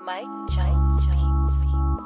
Mike Jones Beats.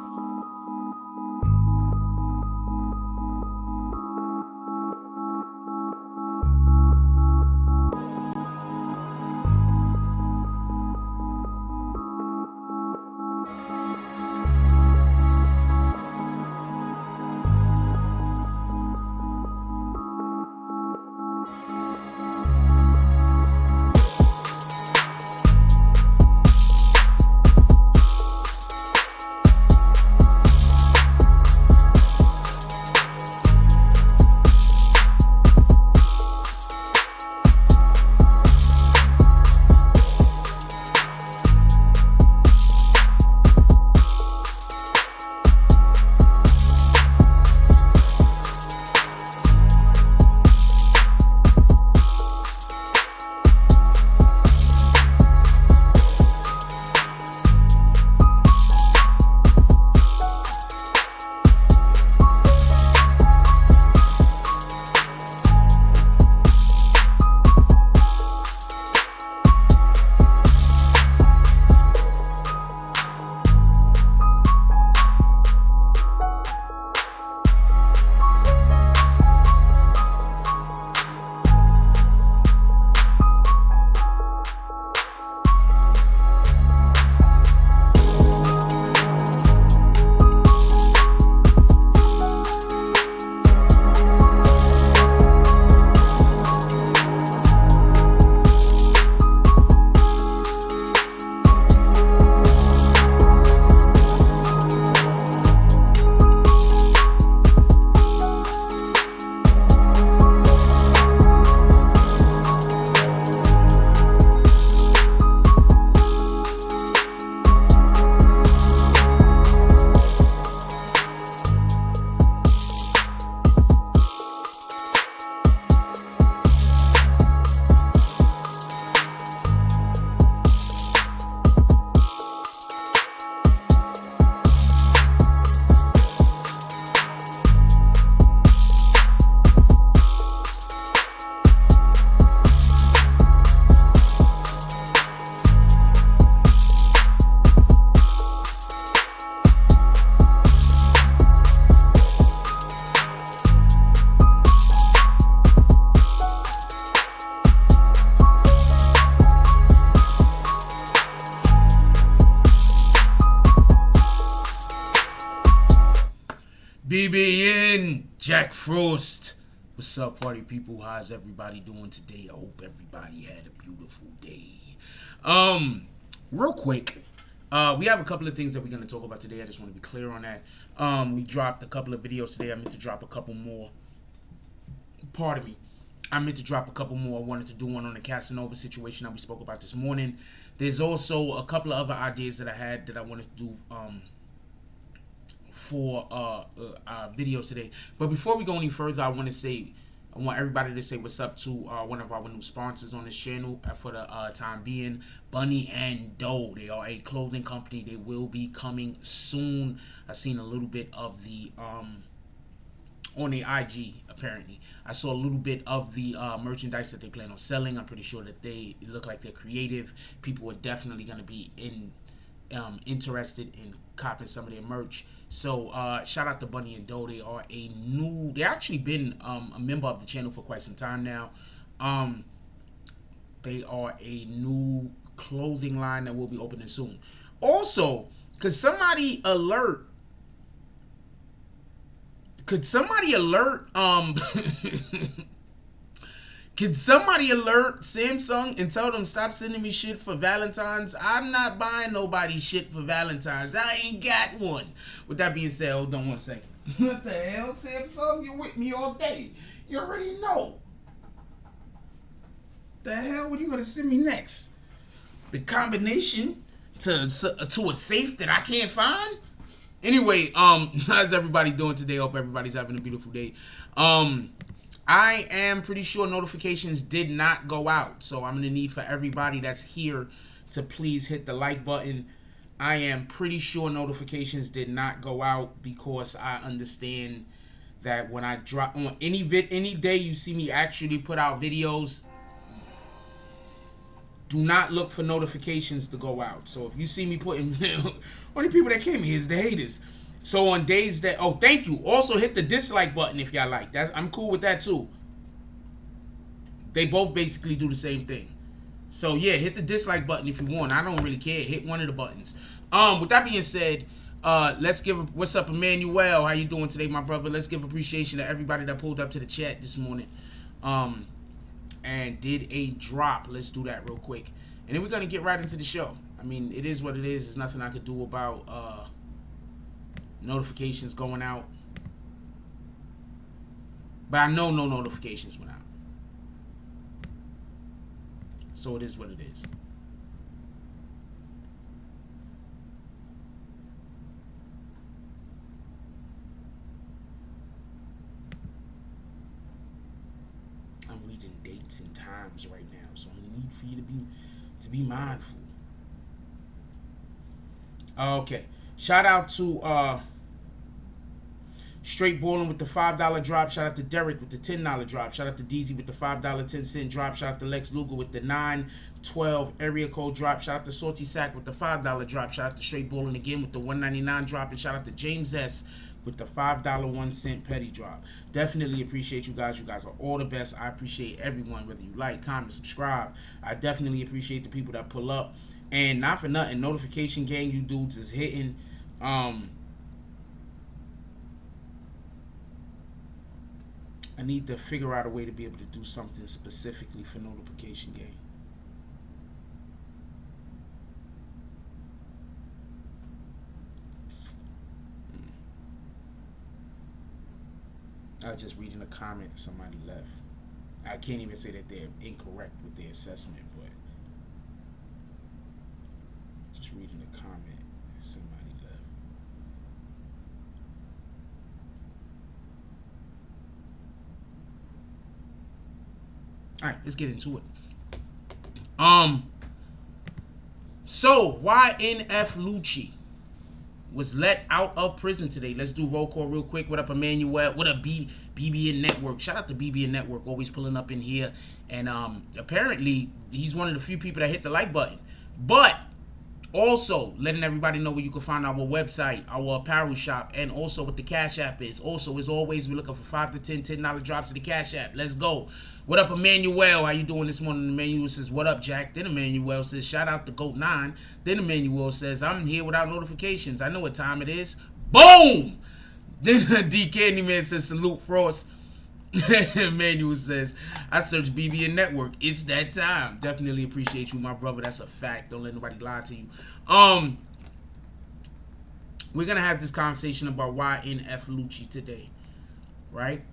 BBN, Jack Frost. What's up, party people? How's everybody doing today? I hope everybody had a beautiful day. Real quick, we have a couple of things that we're going to talk about today. I just want to be clear on that. We dropped a couple of videos today. I meant to drop a couple more. Pardon me. I meant to drop a couple more. I wanted to do one on the Casanova situation that we spoke about this morning. There's also a couple of other ideas that I had that I wanted to do for videos today. But before we go any further, I want everybody to say what's up to one of our new sponsors on this channel for the time being, Bunny and Doe. They are a clothing company. They will be coming soon. I seen a little bit of the on the IG. Apparently I saw a little bit of the merchandise that they plan on selling. I'm pretty sure that they look like they're creative. People are definitely going to be interested in copping some of their merch. So shout out to Bunny and Doe. They are they actually been a member of the channel for quite some time now. They are a new clothing line that will be opening soon. Also, could somebody alert Could somebody alert Samsung and tell them stop sending me shit for Valentine's? I'm not buying nobody shit for Valentine's. I ain't got one. With that being said, hold on one second. What the hell, Samsung? You're with me all day. You already know. The hell? What are you gonna send me next? The combination to a safe that I can't find? Anyway, how's everybody doing today? Hope everybody's having a beautiful day. I am pretty sure notifications did not go out, so I'm gonna need for everybody that's here to please hit the like button. I am pretty sure notifications did not go out because I understand that when I drop on any day you see me actually put out videos, do not look for notifications to go out. So if you see me putting, only people that came here is the haters. So on days that, oh, thank you. Also hit the dislike button if y'all like. I'm cool with that too. They both basically do the same thing. So yeah, hit the dislike button if you want. I don't really care. Hit one of the buttons. With that being said, let's give what's up, Emmanuel. How you doing today, my brother? Let's give appreciation to everybody that pulled up to the chat this morning. And did a drop. Let's do that real quick. And then we're gonna get right into the show. I mean, it is what it is. There's nothing I could do about notifications going out. But I know no notifications went out. So it is what it is. I'm reading dates and times right now, so I need for you to be mindful. Okay. Shout out to Straight Ballin' with the $5 drop. Shout out to Derek with the $10 drop. Shout out to DZ with the $5.10 drop. Shout out to Lex Luger with the 912 area code drop. Shout out to Salty Sack with the $5 drop. Shout out to Straight Ballin' again with the $1.99 drop. And shout out to James S with the $5.01 petty drop. Definitely appreciate you guys. You guys are all the best. I appreciate everyone, whether you like, comment, subscribe. I definitely appreciate the people that pull up. And not for nothing, notification gang, you dudes is hitting. I need to figure out a way to be able to do something specifically for notification game. I was just reading a comment somebody left. I can't even say that they're incorrect with their assessment, but just reading a comment somebody left. All right, let's get into it. So YFN Lucci was let out of prison today. Let's do roll call real quick. What up, Emmanuel? What up, BBN Network? Shout out to BBN Network, always pulling up in here. And apparently, he's one of the few people that hit the like button. But also, letting everybody know where you can find our website, our apparel shop, and also what the Cash App is. Also, as always, we're looking for 5 to 10 $10 drops to the Cash App. Let's go. What up, Emmanuel? How you doing this morning? Emmanuel says, what up, Jack? Then Emmanuel says, shout out to Goat9. Then Emmanuel says, I'm here without notifications. I know what time it is. Boom! Then D Candyman says, salute, Frost. Emmanuel says, I search BBN Network. It's that time. Definitely appreciate you, my brother. That's a fact. Don't let nobody lie to you. We're gonna have this conversation about YFN Lucci today, right?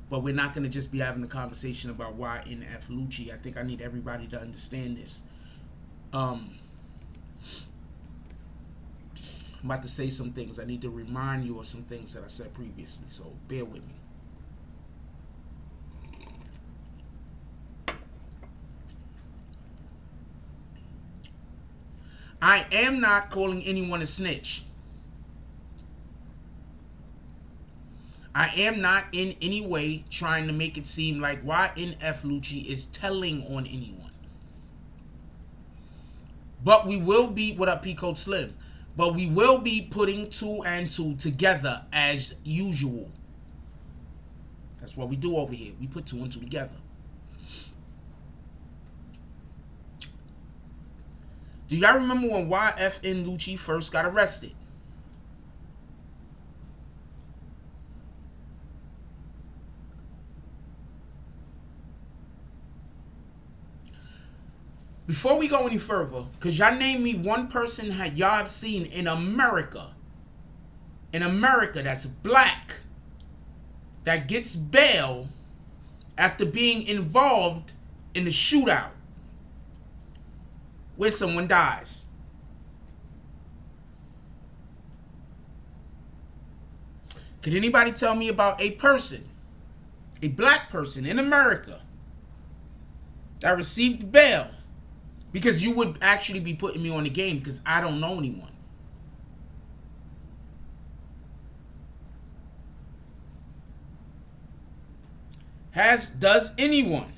But we're not gonna just be having a conversation about YFN Lucci. I think I need everybody to understand this. I'm about to say some things. I need to remind you of some things that I said previously, so bear with me. I am not calling anyone a snitch. I am not in any way trying to make it seem like YFN Lucci is telling on anyone. But we will be, what up, P Code Slim? But we will be putting 2 and 2 together as usual. That's what we do over here. We put 2 and 2 together. Do y'all remember when YFN Lucci first got arrested? Before we go any further, because y'all name me one person y'all have seen in America that's black, that gets bail after being involved in the shootout where someone dies. Could anybody tell me about a person, a black person in America, that received bail? Because you would actually be putting me on the game, because I don't know anyone. Does anyone?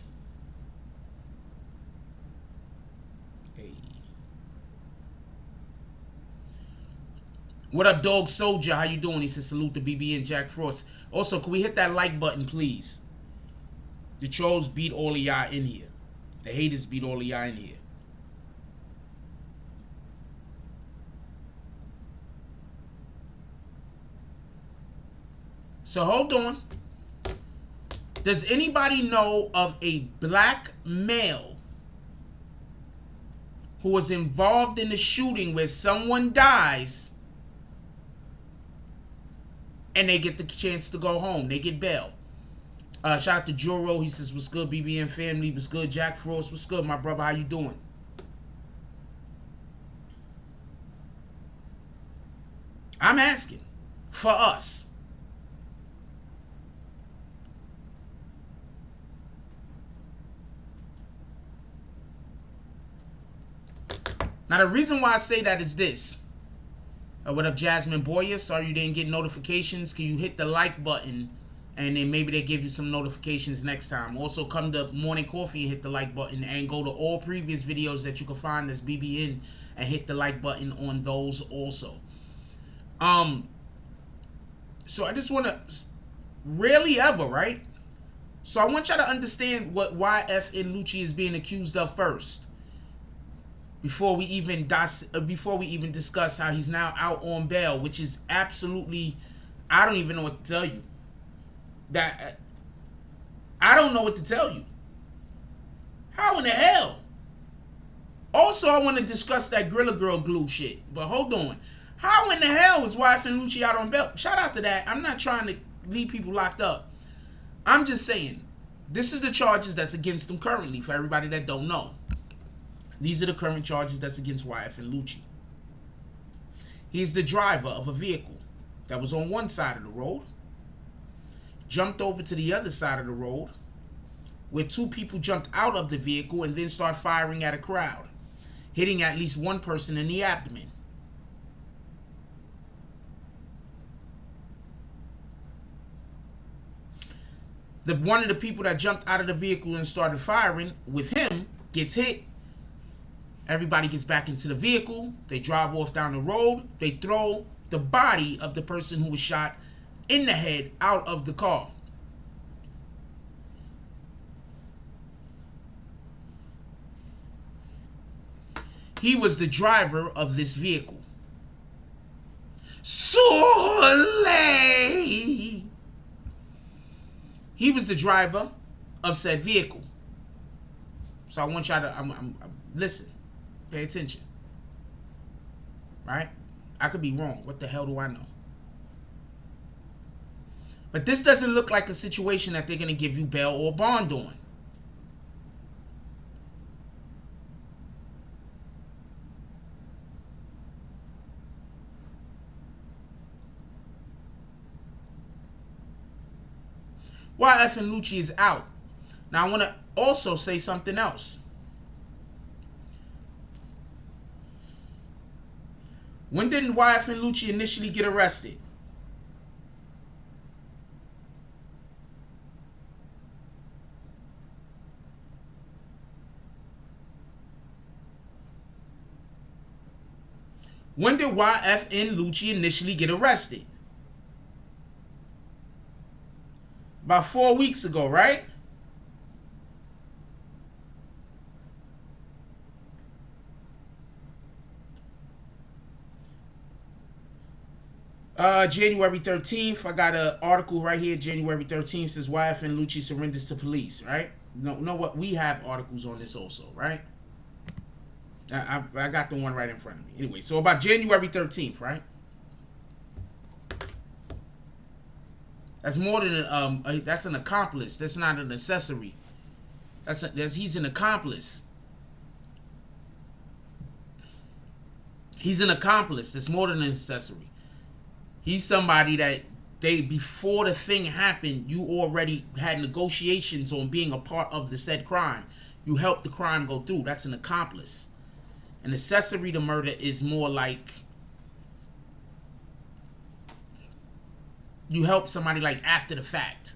What up, Dog Soldier? How you doing? He says salute to BB and Jack Frost. Also, can we hit that like button, please? The trolls beat all of y'all in here. The haters beat all of y'all in here. So hold on. Does anybody know of a black male who was involved in a shooting where someone dies and they get the chance to go home? They get bail. Shout out to Joro. He says, what's good, BBN family? What's good, Jack Frost? What's good, my brother? How you doing? I'm asking for us. Now, the reason why I say that is this. What up, Jasmine Boyer? Sorry you didn't get notifications. Can you hit the like button? And then maybe they give you some notifications next time. Also, come to Morning Coffee and hit the like button. And go to all previous videos that you can find as BBN and hit the like button on those also. So I just want to... Rarely ever, right? So I want y'all to understand what YFN Lucci is being accused of first. Before we even discuss how he's now out on bail, which is absolutely, I don't even know what to tell you. I don't know what to tell you. How in the hell? Also, I want to discuss that Gorilla Girl glue shit. But hold on. How in the hell is YFN Lucci out on bail? Shout out to that. I'm not trying to leave people locked up. I'm just saying, this is the charges that's against him currently, for everybody that don't know. These are the current charges that's against YFN Lucci. He's the driver of a vehicle that was on one side of the road, jumped over to the other side of the road, where two people jumped out of the vehicle and then start firing at a crowd, hitting at least one person in the abdomen. One of the people that jumped out of the vehicle and started firing with him gets hit. Everybody gets back into the vehicle. They drive off down the road. They throw the body of the person who was shot in the head out of the car. He was the driver of this vehicle. Soleil. He was the driver of said vehicle. So I want y'all to listen. Pay attention. Right? I could be wrong. What the hell do I know? But this doesn't look like a situation that they're going to give you bail or bond on. YFN Lucci is out. Now I want to also say something else. When did YFN Lucci initially get arrested? When did YFN Lucci initially get arrested? About 4 weeks ago, right? January 13th, I got an article right here. January 13th says YFN Lucci surrenders to police, right? Know what? We have articles on this also, right? I got the one right in front of me. Anyway, so about January 13th, right? That's more than that's an accomplice. That's not an accessory. He's an accomplice. He's an accomplice. That's more than an accessory. He's somebody that before the thing happened, you already had negotiations on being a part of the said crime. You helped the crime go through. That's an accomplice. An accessory to murder is more like you help somebody like after the fact.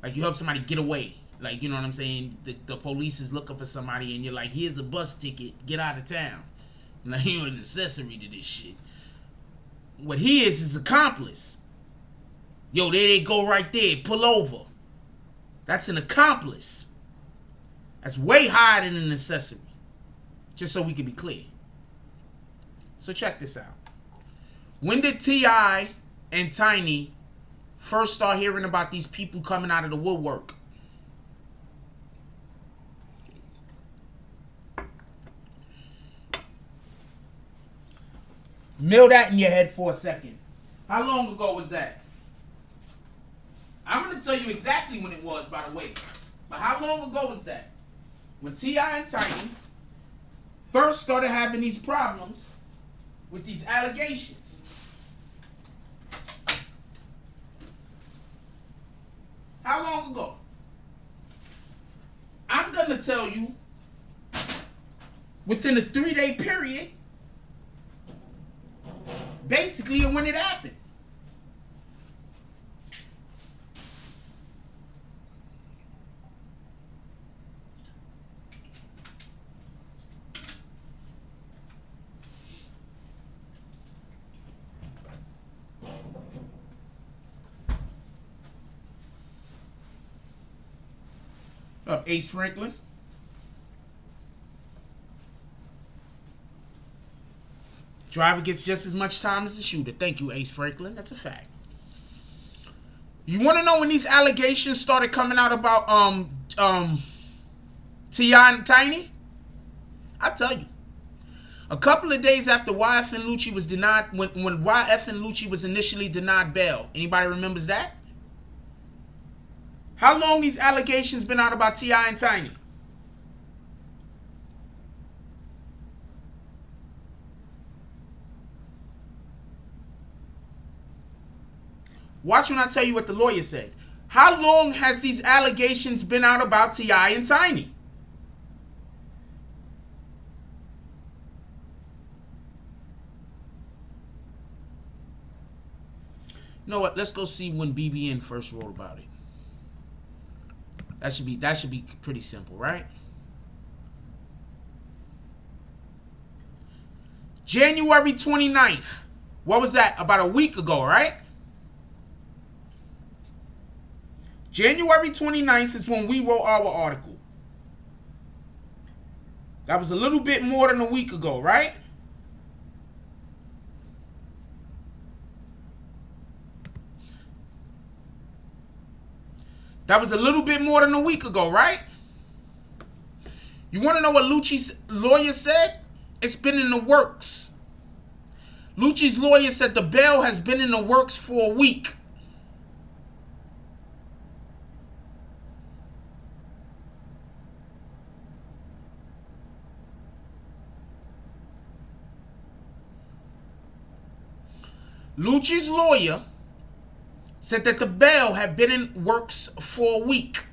Like you help somebody get away. Like, you know what I'm saying? The police is looking for somebody and you're like, here's a bus ticket. Get out of town. Like, you're an accessory to this shit. What he is his accomplice. Yo, there they go right there. Pull over. That's an accomplice. That's way higher than an accessory. Just so we can be clear. So check this out. When did T.I. and Tiny first start hearing about these people coming out of the woodwork? Mill that in your head for a second. How long ago was that? I'm going to tell you exactly when it was, by the way. But how long ago was that? When T.I. and Tiny first started having these problems with these allegations. How long ago? I'm going to tell you within a 3-day period, basically when it happened. Up, Ace Franklin. Driver gets just as much time as the shooter. Thank you, Ace Franklin. That's a fact. You want to know when these allegations started coming out about T.I. and Tiny? I'll tell you. A couple of days after YFN Lucci was denied, when YFN Lucci was initially denied bail. Anybody remembers that? How long these allegations been out about T.I. and Tiny? Watch when I tell you what the lawyer said. How long has these allegations been out about T.I. and Tiny? You know what? Let's go see when BBN first wrote about it. That should be pretty simple, right? January 29th. What was that? About a week ago, right? January 29th is when we wrote our article. That was a little bit more than a week ago, right? That was a little bit more than a week ago, right? You want to know what Lucci's lawyer said? It's been in the works. Lucci's lawyer said the bail has been in the works for a week. Lucci's lawyer said that the bail had been in works for a week.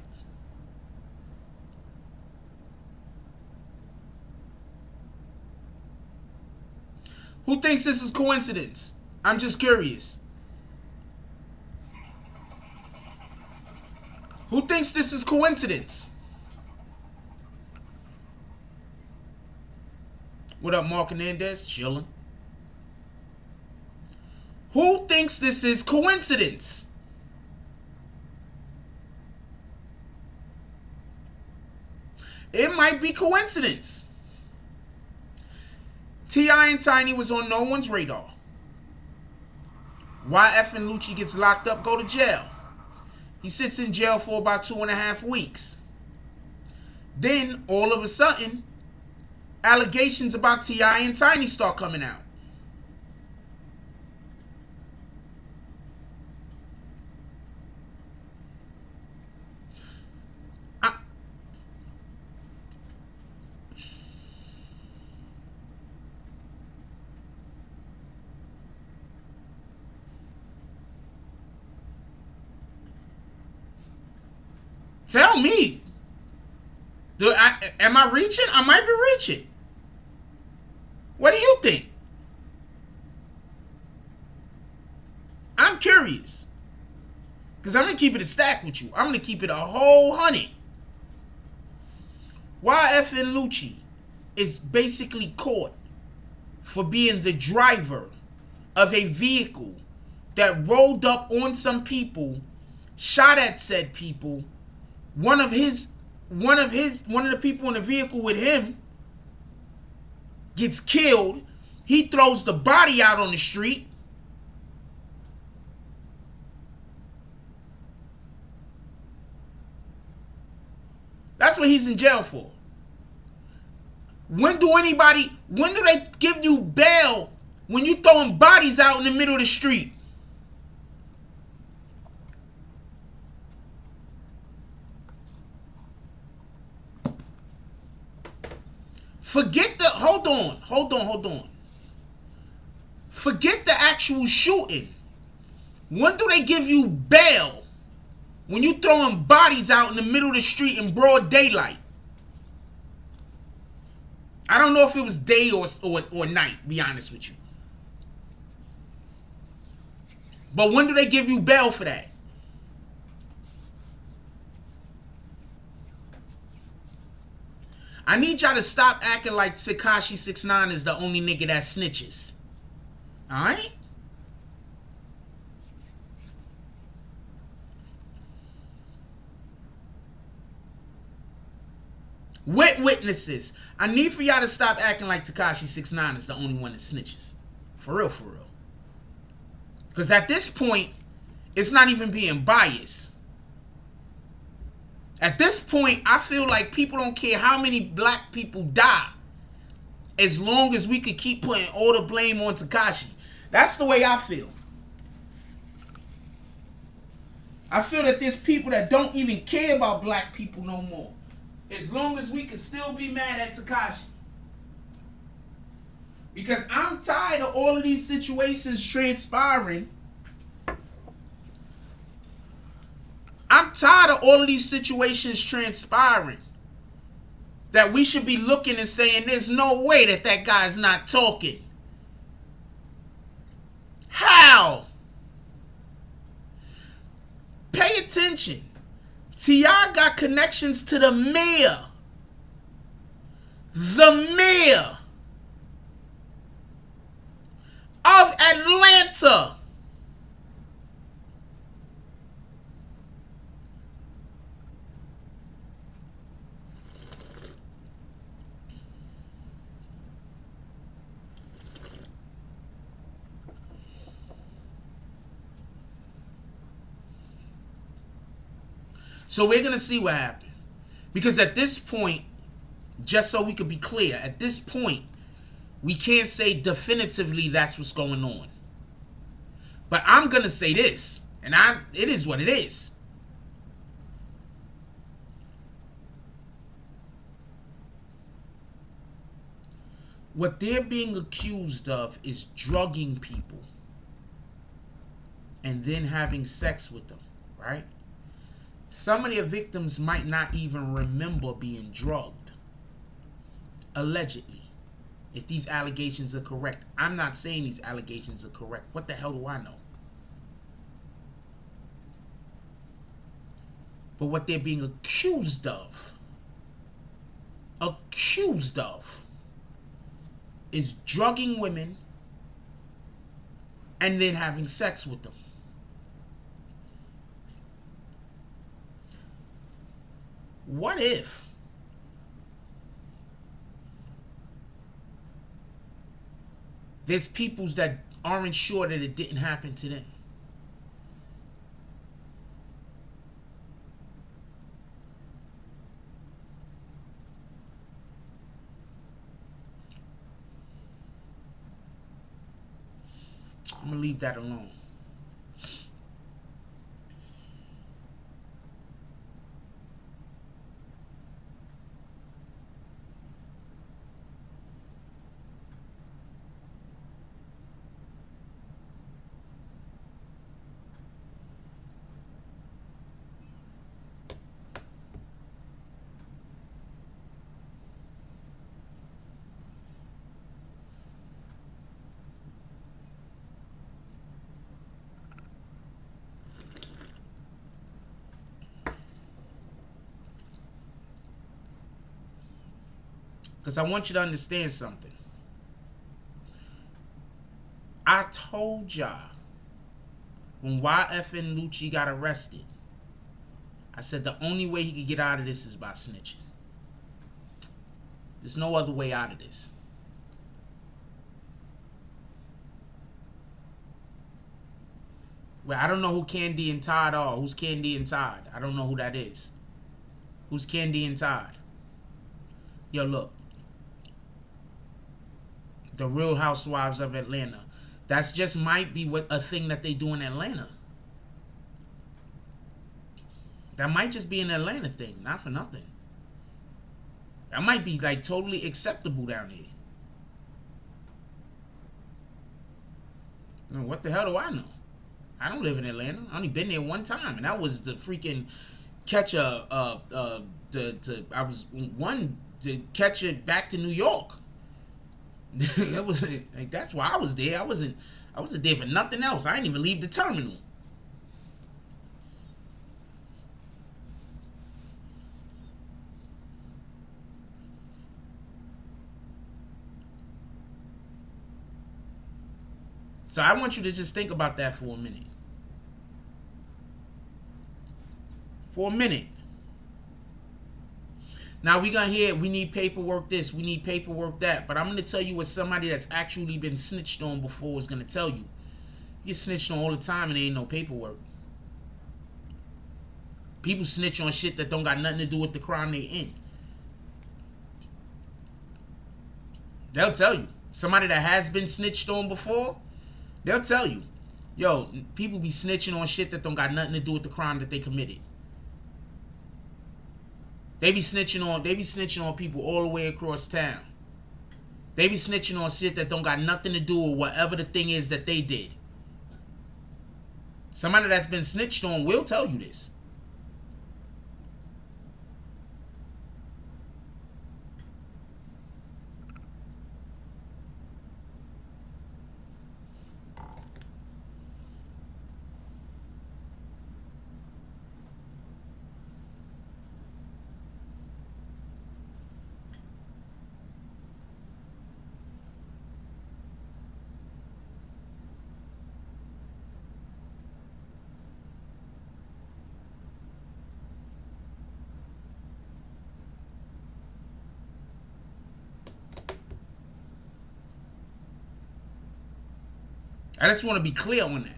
Who thinks this is coincidence? I'm just curious. Who thinks this is coincidence? What up, Mark Hernandez? Chilling. Who thinks this is coincidence? It might be coincidence. T.I. and Tiny was on no one's radar. YFN Lucci gets locked up, go to jail. He sits in jail for about 2.5 weeks. Then, all of a sudden, allegations about T.I. and Tiny start coming out. Tell me. Am I reaching? I might be reaching. What do you think? I'm curious. Because I'm going to keep it a stack with you. I'm going to keep it a whole 100. YFN Lucci is basically caught for being the driver of a vehicle that rolled up on some people, shot at said people. One of the people in the vehicle with him gets killed. He throws the body out on the street. That's what he's in jail for. When do they give you bail when you throwing bodies out in the middle of the street? Forget the, hold on. Forget the actual shooting. When do they give you bail when you throwing bodies out in the middle of the street in broad daylight? I don't know if it was day or night, be honest with you. But when do they give you bail for that? I need y'all to stop acting like Tekashi 69 is the only nigga that snitches. Alright? With witnesses. I need for y'all to stop acting like Tekashi 69 is the only one that snitches. For real, for real. Because at this point, it's not even being biased. At this point, I feel like people don't care how many black people die, as long as we could keep putting all the blame on Tekashi. That's the way I feel. I feel that there's people that don't even care about black people no more, as long as we can still be mad at Tekashi. Because I'm tired of all of these situations transpiring. I'm tired of all of these situations transpiring that we should be looking and saying there's no way that that guy's not talking. How? Pay attention. T.I. got connections to the mayor. The mayor of Atlanta. So we're going to see what happened. Because at this point, just so we could be clear, at this point, we can't say definitively that's what's going on. But I'm going to say this, and it is what it is. What they're being accused of is drugging people and then having sex with them, right? Some of their victims might not even remember being drugged. Allegedly. If these allegations are correct. I'm not saying these allegations are correct. What the hell do I know? But what they're being accused of is drugging women and then having sex with them. What if there's peoples that aren't sure that it didn't happen to them? I'm going to leave that alone. Because I want you to understand something. I told y'all when YFN Lucci got arrested, I said the only way he could get out of this is by snitching. There's no other way out of this. Well, I don't know who Candy and Todd are. Who's Candy and Todd? I don't know who that is. Who's Candy and Todd? Yo, look. The Real Housewives of Atlanta. That's just might be what a thing that they do in Atlanta. That might just be an Atlanta thing, not for nothing. That might be like totally acceptable down here. What the hell do I know? I don't live in Atlanta. I only been there one time, and that was to freaking catch I was one to catch it back to New York. It was like that's why I was there. I wasn't there for nothing else. I didn't even leave the terminal. So I want you to just think about that for a minute. For a minute. Now we're going to hear we need paperwork this, we need paperwork that. But I'm going to tell you what somebody that's actually been snitched on before is going to tell you. You get snitched on all the time and there ain't no paperwork. People snitch on shit that don't got nothing to do with the crime they in. They'll tell you. Somebody that has been snitched on before, they'll tell you, yo, people be snitching on shit that don't got nothing to do with the crime that they committed. They be snitching on people all the way across town. They be snitching on shit that don't got nothing to do with whatever the thing is that they did. Somebody that's been snitched on will tell you this. I just want to be clear on that.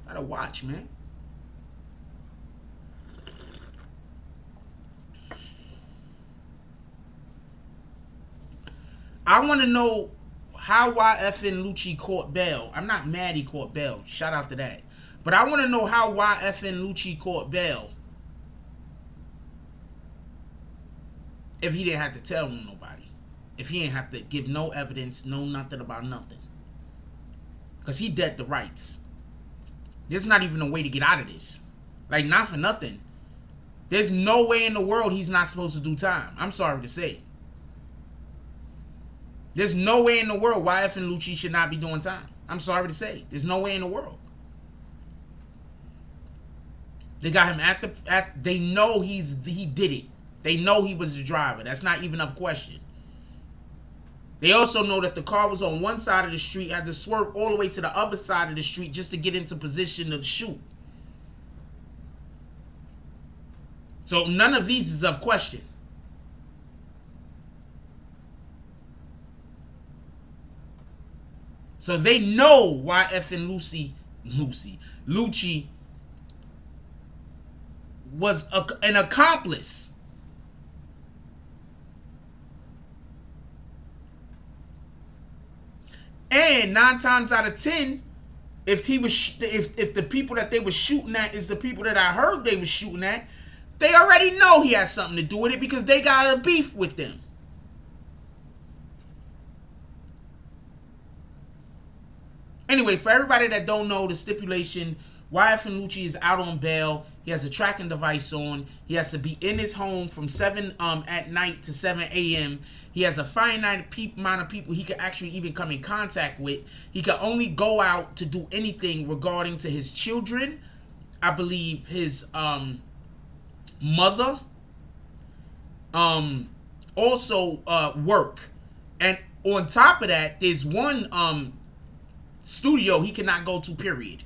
Gotta watch, man. I want to know how YFN Lucci caught bail. I'm not mad he caught bail. Shout out to that. But I want to know how YFN Lucci caught bail if he didn't have to tell nobody. If he didn't have to give no evidence, no nothing about nothing. Because he dead the rights. There's not even a way to get out of this. Like, not for nothing. There's no way in the world he's not supposed to do time. I'm sorry to say. There's no way in the world YFN Lucci should not be doing time. I'm sorry to say. There's no way in the world. They got him they know he did it. They know he was the driver. That's not even a question. They also know that the car was on one side of the street, had to swerve all the way to the other side of the street just to get into position to shoot. So none of these is of question. So they know YFN Lucci was an accomplice. And 9 times out of 10, if the people that they were shooting at is the people that I heard they were shooting at, they already know he has something to do with it because they got a beef with them. Anyway, for everybody that don't know the stipulation, YFN Lucci is out on bail. He has a tracking device on. He has to be in his home from 7 at night to 7 a.m. He has a finite amount of people he can actually even come in contact with. He can only go out to do anything regarding to his children. I believe his mother, also work. And on top of that, there's one studio he cannot go to, period.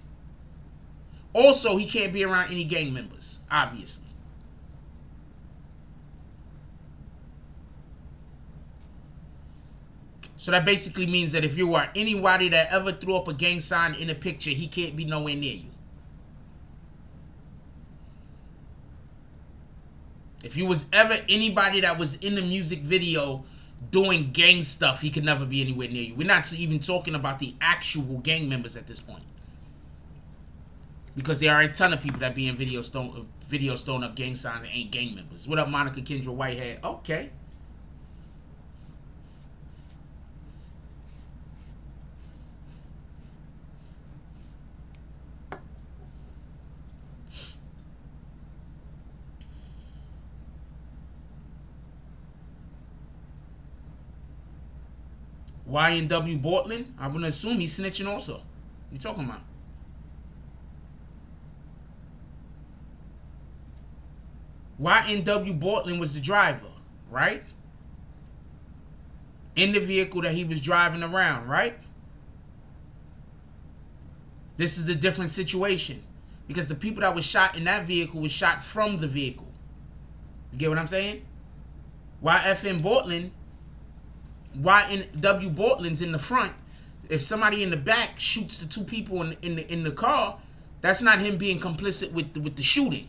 Also, he can't be around any gang members, obviously. So that basically means that if you are anybody that ever threw up a gang sign in a picture, he can't be nowhere near you. If you was ever anybody that was in the music video doing gang stuff, he could never be anywhere near you. We're not even talking about the actual gang members at this point. Because there are a ton of people that be in videos throwing up gang signs and ain't gang members. What up, Monica Kendra Whitehead? Okay. YNW Bortland, I'm gonna assume he's snitching also. What you talking about? YNW Bortland was the driver, right? In the vehicle that he was driving around, right? This is a different situation. Because the people that was shot in that vehicle was shot from the vehicle. You get what I'm saying? YFN Bortland, YNW Bortland's in the front. If somebody in the back shoots the two people in the car, that's not him being complicit with the shooting.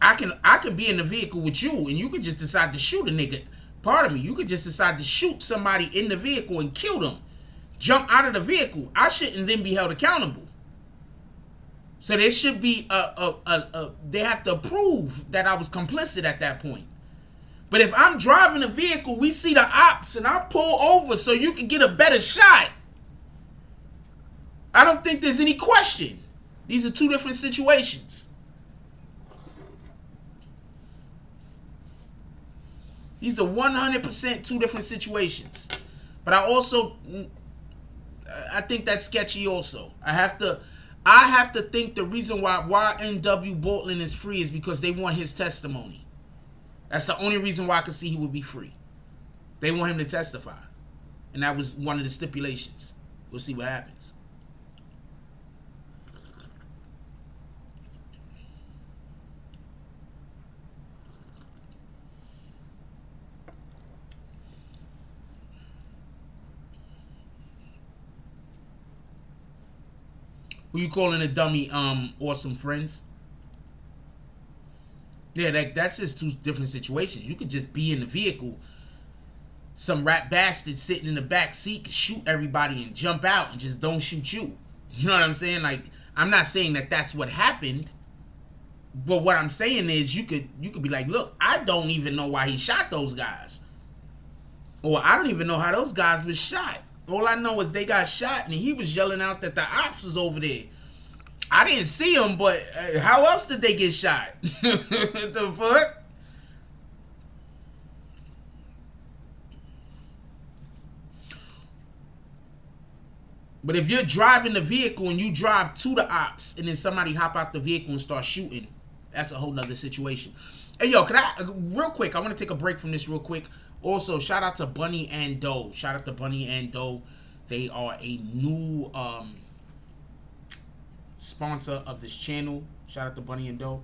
I can be in the vehicle with you and you could just decide to shoot a nigga. Pardon me, you could just decide to shoot somebody in the vehicle and kill them. Jump out of the vehicle. I shouldn't then be held accountable. So there should be they have to prove that I was complicit at that point. But if I'm driving a vehicle, we see the ops and I pull over so you can get a better shot, I don't think there's any question. These are two different situations. These are 100% two different situations. But I think that's sketchy also. I have to think the reason why YNW Bortland is free is because they want his testimony. That's the only reason why I could see he would be free. They want him to testify. And that was one of the stipulations. We'll see what happens. Who you calling a dummy, awesome friends? Yeah, that's just two different situations. You could just be in the vehicle. Some rat bastard sitting in the back seat could shoot everybody and jump out and just don't shoot you. You know what I'm saying? Like, I'm not saying that that's what happened. But what I'm saying is you could be like, look, I don't even know why he shot those guys. Or I don't even know how those guys was shot. All I know is they got shot and he was yelling out that the ops was over there. I didn't see them, but how else did they get shot? What the fuck? But if you're driving the vehicle and you drive to the ops and then somebody hop out the vehicle and start shooting, that's a whole nother situation. Hey, yo, real quick, I want to take a break from this real quick. Also, shout out to Bunny and Doe. Shout out to Bunny and Doe. They are a new sponsor of this channel. Shout out to Bunny and Doe.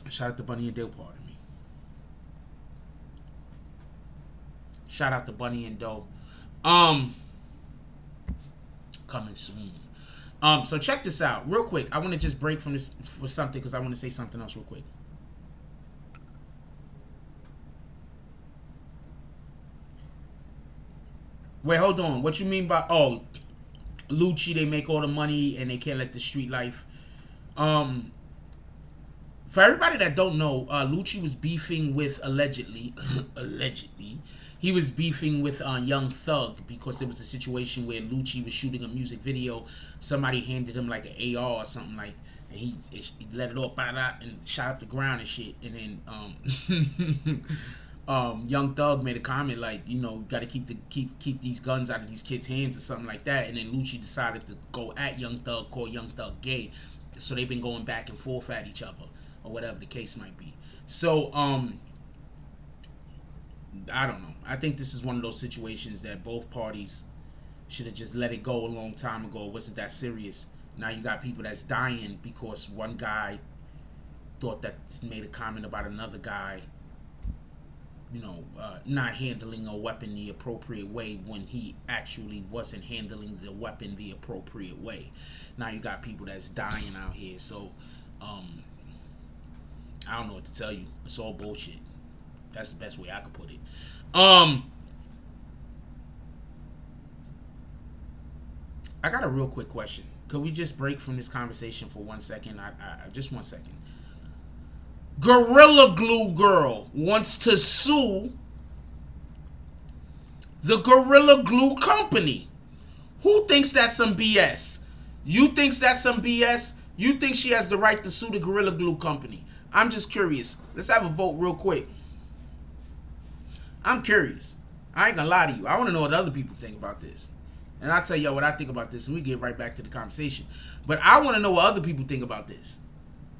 Shout out to Bunny and Doe, pardon me. Shout out to Bunny and Doe. Coming soon. So check this out. Real quick. I want to just break from this for something because I want to say something else real quick. Wait, hold on. What you mean by, Lucci, they make all the money and they can't let the street life. For everybody that don't know, Lucci was beefing with, allegedly, he was beefing with Young Thug because there was a situation where Lucci was shooting a music video. Somebody handed him like an AR or something like, and he let it off, and shot up the ground and shit. And then Young Thug made a comment like, you know, got to keep these guns out of these kids' hands or something like that. And then Lucci decided to go at Young Thug, call Young Thug gay. So they've been going back and forth at each other, or whatever the case might be. So I don't know. I think this is one of those situations that both parties should have just let it go a long time ago. It wasn't that serious. Now you got people that's dying because one guy thought that made a comment about another guy, not handling a weapon the appropriate way when he actually wasn't handling the weapon the appropriate way. Now you got people that's dying out here. So I don't know what to tell you. It's all bullshit. That's the best way I could put it. I got a real quick question. Could we just break from this conversation for 1 second? Just 1 second. Gorilla Glue Girl wants to sue the Gorilla Glue Company. Who thinks that's some BS? You thinks that's some BS? You think she has the right to sue the Gorilla Glue Company? I'm just curious. Let's have a vote real quick. I'm curious. I ain't gonna lie to you. I want to know what other people think about this. And I'll tell y'all what I think about this, and we get right back to the conversation. But I want to know what other people think about this.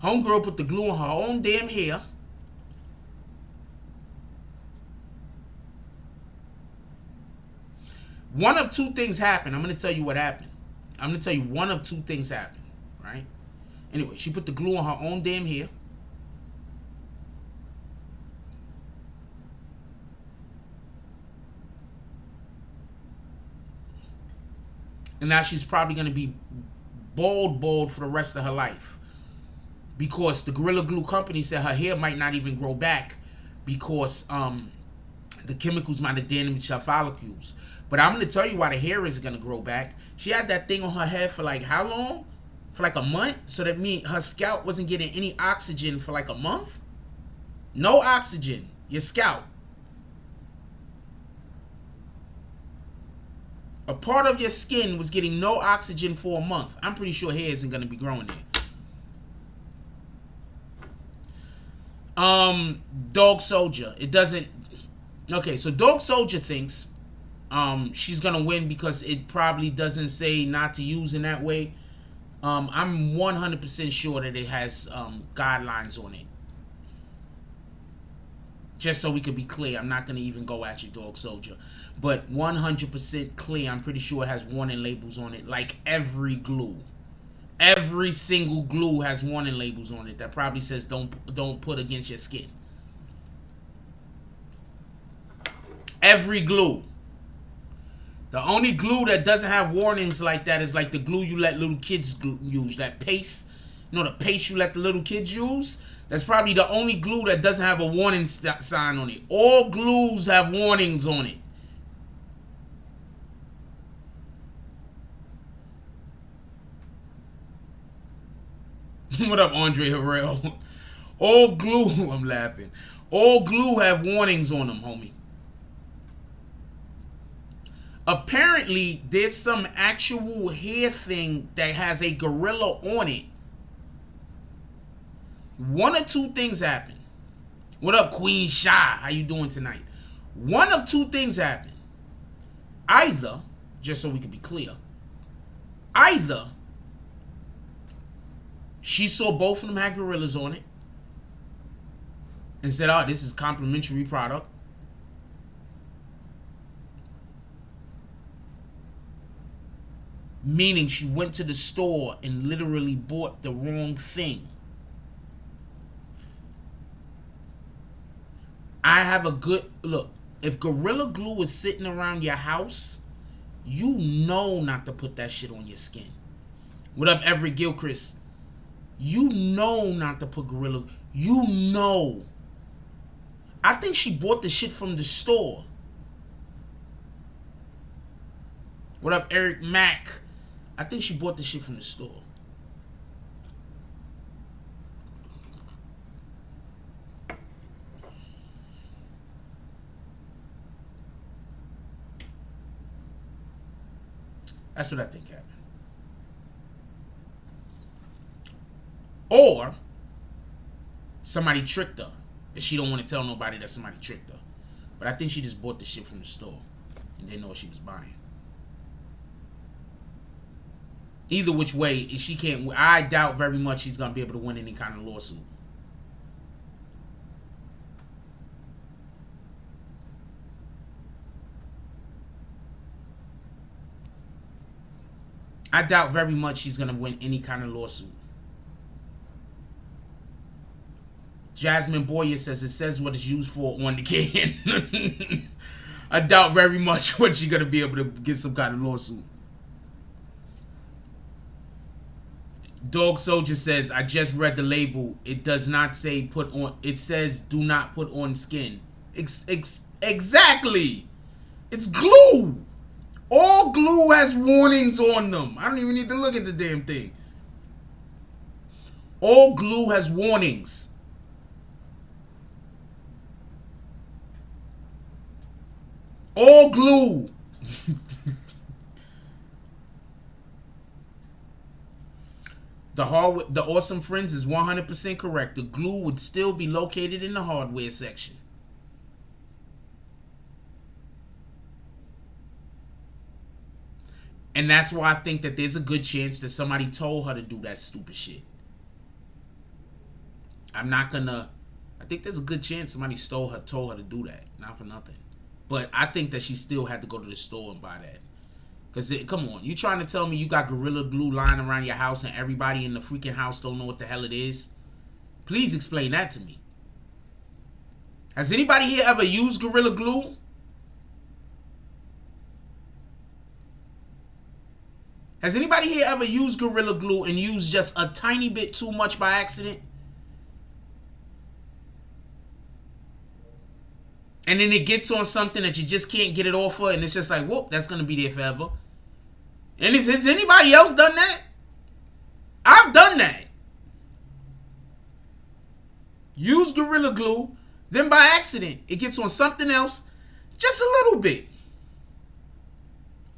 Homegirl put the glue on her own damn hair. One of two things happened. I'm going to tell you what happened. I'm going to tell you one of two things happened, right? Anyway, she put the glue on her own damn hair. And now she's probably going to be bald for the rest of her life. Because the Gorilla Glue Company said her hair might not even grow back because the chemicals might have damaged her follicles. But I'm going to tell you why the hair isn't going to grow back. She had that thing on her head for like how long? For like a month? So that means her scalp wasn't getting any oxygen for like a month? No oxygen. Your scalp. A part of your skin was getting no oxygen for a month. I'm pretty sure hair isn't going to be growing there. Dog Soldier. It doesn't. Okay, so Dog Soldier thinks she's gonna win because it probably doesn't say not to use in that way. I'm 100% sure that it has guidelines on it. Just so we could be clear, I'm not gonna even go at you, Dog Soldier, but 100% clear. I'm pretty sure it has warning labels on it, like every glue. Every single glue has warning labels on it that probably says don't put against your skin. Every glue. The only glue that doesn't have warnings like that is like the glue you let little kids use. That paste, the paste you let the little kids use. That's probably the only glue that doesn't have a warning sign on it. All glues have warnings on it. What up, Andre Harrell? All glue, I'm laughing. All glue have warnings on them, homie. Apparently, there's some actual hair thing that has a gorilla on it. One of two things happen. What up, Queen Shy? How you doing tonight? One of two things happen. Either, just so we can be clear, either she saw both of them had gorillas on it and said, oh, this is complimentary product. Meaning she went to the store and literally bought the wrong thing. I have a good look. If Gorilla Glue is sitting around your house, you know not to put that shit on your skin. What up, Everett Gilchrist? You know not to put Gorilla. You know. I think she bought the shit from the store. What up, Eric Mack? I think she bought the shit from the store. That's what I think happened. Or somebody tricked her and she don't want to tell nobody that somebody tricked her. But I think she just bought the shit from the store and didn't know what she was buying. Either which way, she can't. I doubt very much she's gonna be able to win any kind of lawsuit. I doubt very much she's gonna win any kind of lawsuit. Jasmine Boyer says it says what it's used for on the can. I doubt very much what she's gonna be able to get some kind of lawsuit. Dog Soldier says, I just read the label. It does not say put on. It says do not put on skin. Exactly. It's glue. All glue has warnings on them. I don't even need to look at the damn thing. All glue has warnings. All glue. The Awesome Friends is 100% correct. The glue would still be located in the hardware section. And that's why I think that there's a good chance that somebody told her to do that stupid shit. I think there's a good chance somebody told her to do that. Not for nothing. But I think that she still had to go to the store and buy that. Because, come on, you trying to tell me you got Gorilla Glue lying around your house and everybody in the freaking house don't know what the hell it is? Please explain that to me. Has anybody here ever used Gorilla Glue? Has anybody here ever used Gorilla Glue and used just a tiny bit too much by accident? And then it gets on something that you just can't get it off of, and it's just like, whoop, that's going to be there forever. And has anybody else done that? I've done that. Use Gorilla Glue, then by accident, it gets on something else, just a little bit.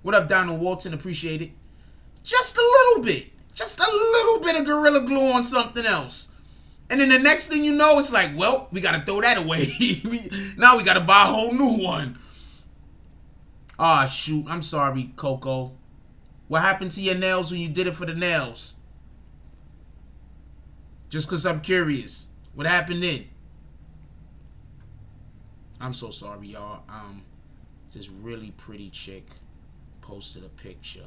What up, Donald Walton? Appreciate it. Just a little bit. Just a little bit of Gorilla Glue on something else. And then the next thing you know, it's like, well, we got to throw that away. Now we got to buy a whole new one. Ah, shoot. I'm sorry, Coco. What happened to your nails when you did it for the nails? Just because I'm curious. What happened then? I'm so sorry, y'all. This really pretty chick posted a picture.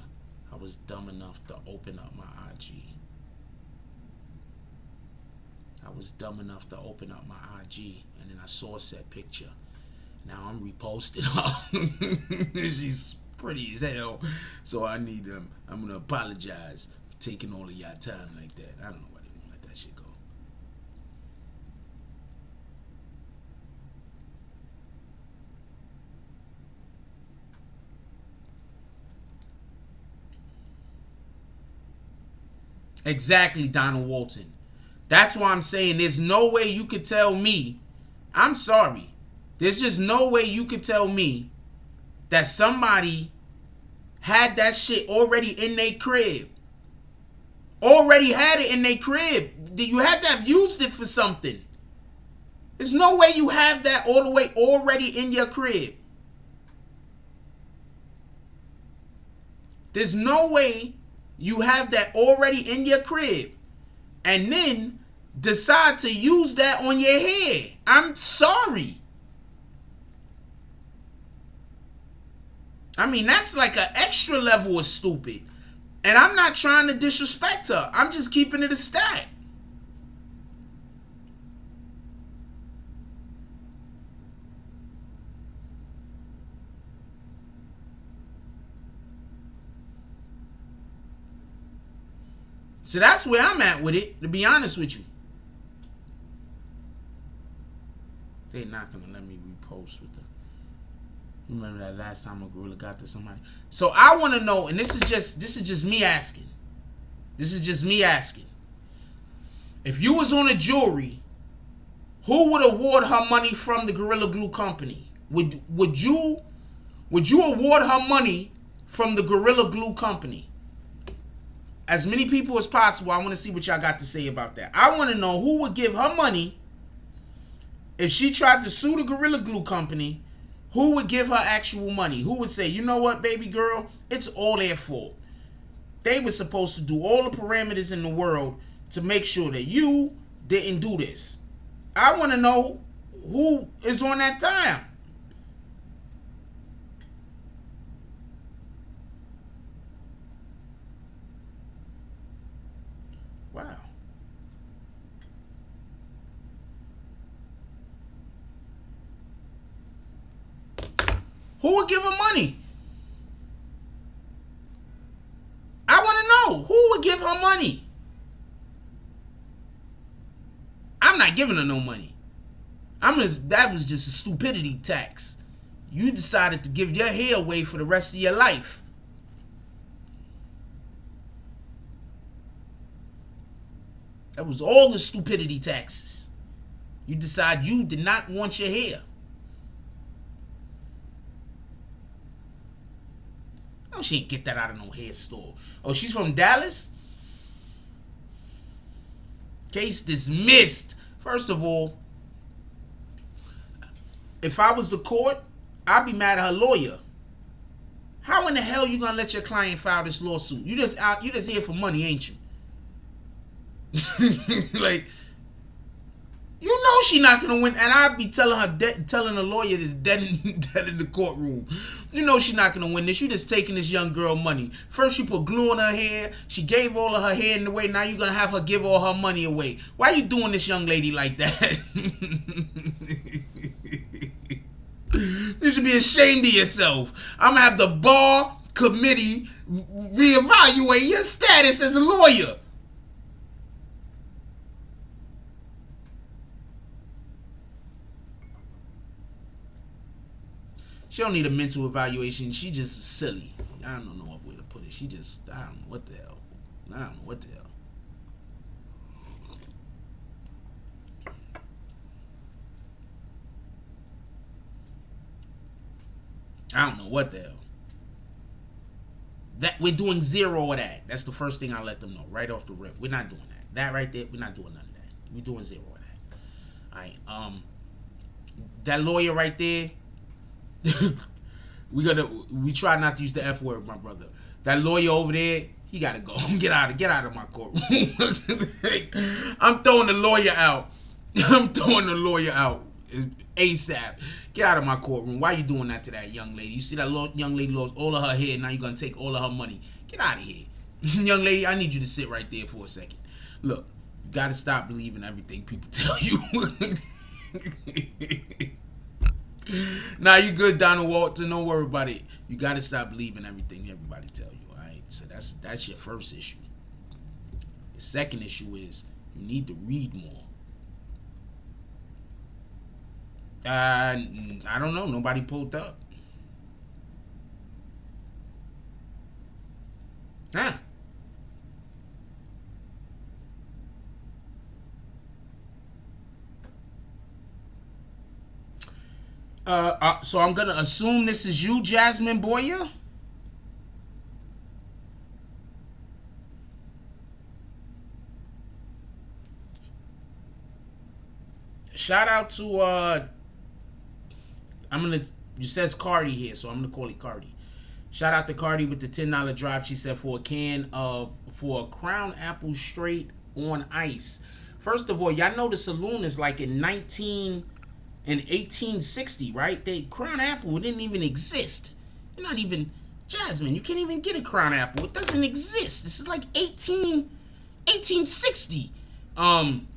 I was dumb enough to open up my IG. I was dumb enough to open up my IG, and then I saw said picture. Now I'm reposting her. She's pretty as hell, so I need them. I'm gonna apologize for taking all of y'all time like that. I don't know why they won't let that shit go. Exactly, Donald Walton. That's why I'm saying there's no way you could tell me. I'm sorry. There's just no way you could tell me that somebody had that shit already in their crib. Already had it in their crib. You had to have used it for something. There's no way you have that all the way already in your crib. There's no way you have that already in your crib and then decide to use that on your hair. I'm sorry. I mean, that's like an extra level of stupid. And I'm not trying to disrespect her. I'm just keeping it a stat. So that's where I'm at with it, to be honest with you. They're not going to let me repost with them. Remember that last time a gorilla got to somebody? So I want to know, and this is just me asking. This is just me asking. If you was on a jury, who would award her money from the Gorilla Glue Company? Would you award her money from the Gorilla Glue Company? As many people as possible, I want to see what y'all got to say about that. I want to know who would give her money if she tried to sue the Gorilla Glue Company. Who would give her actual money? Who would say, you know what, baby girl, it's all their fault. They were supposed to do all the parameters in the world to make sure that you didn't do this. I want to know who is on that time. Wow. Who would give her money? I want to know who would give her money. I'm not giving her no money. That was just a stupidity tax. You decided to give your hair away for the rest of your life. That was all the stupidity taxes. You decide you did not want your hair. Oh, she ain't get that out of no hair store. Oh, she's from Dallas? Case dismissed. First of all, if I was the court, I'd be mad at her lawyer. How in the hell you gonna let your client file this lawsuit? You just here for money, ain't you? Like, you know she not gonna win, and I'd be telling the lawyer this dead in the courtroom. You know she not gonna win this. You just taking this young girl money. First she put glue on her hair. She gave all of her hair in the way. Now you're gonna have her give all her money away. Why are you doing this young lady like that? You should be ashamed of yourself. I'm gonna have the bar committee reevaluate your status as a lawyer. She don't need a mental evaluation. She just silly. I don't know what way to put it. I don't know what the hell. I don't know what the hell. That we're doing zero of that. That's the first thing I let them know right off the rip. We're not doing that. That right there, we're not doing none of that. We're doing zero of that. All right. That lawyer right there. We try not to use the F word, my brother. That lawyer over there, he gotta go. Get out of my courtroom. I'm throwing the lawyer out. ASAP. Get out of my courtroom. Why you doing that to that young lady? You see that young lady lost all of her hair. Now you're gonna take all of her money. Get out of here. Young lady, I need you to sit right there for a second. Look, you gotta stop believing everything people tell you. Nah, you good, Donald Walton. Don't worry about it. You gotta stop believing everything everybody tell you. All right. So that's your first issue. The second issue is you need to read more. I don't know. Nobody pulled up. Huh? So I'm gonna assume this is you, Jasmine Boyer. Shout out to it says Cardi here, so I'm gonna call it Cardi. Shout out to Cardi with the $10 drop. She said for a Crown Apple straight on ice. First of all, y'all know the saloon is like in 1860, right? The Crown Apple didn't even exist. You're not even Jasmine. You can't even get a Crown Apple. It doesn't exist. This is like 1860. I'm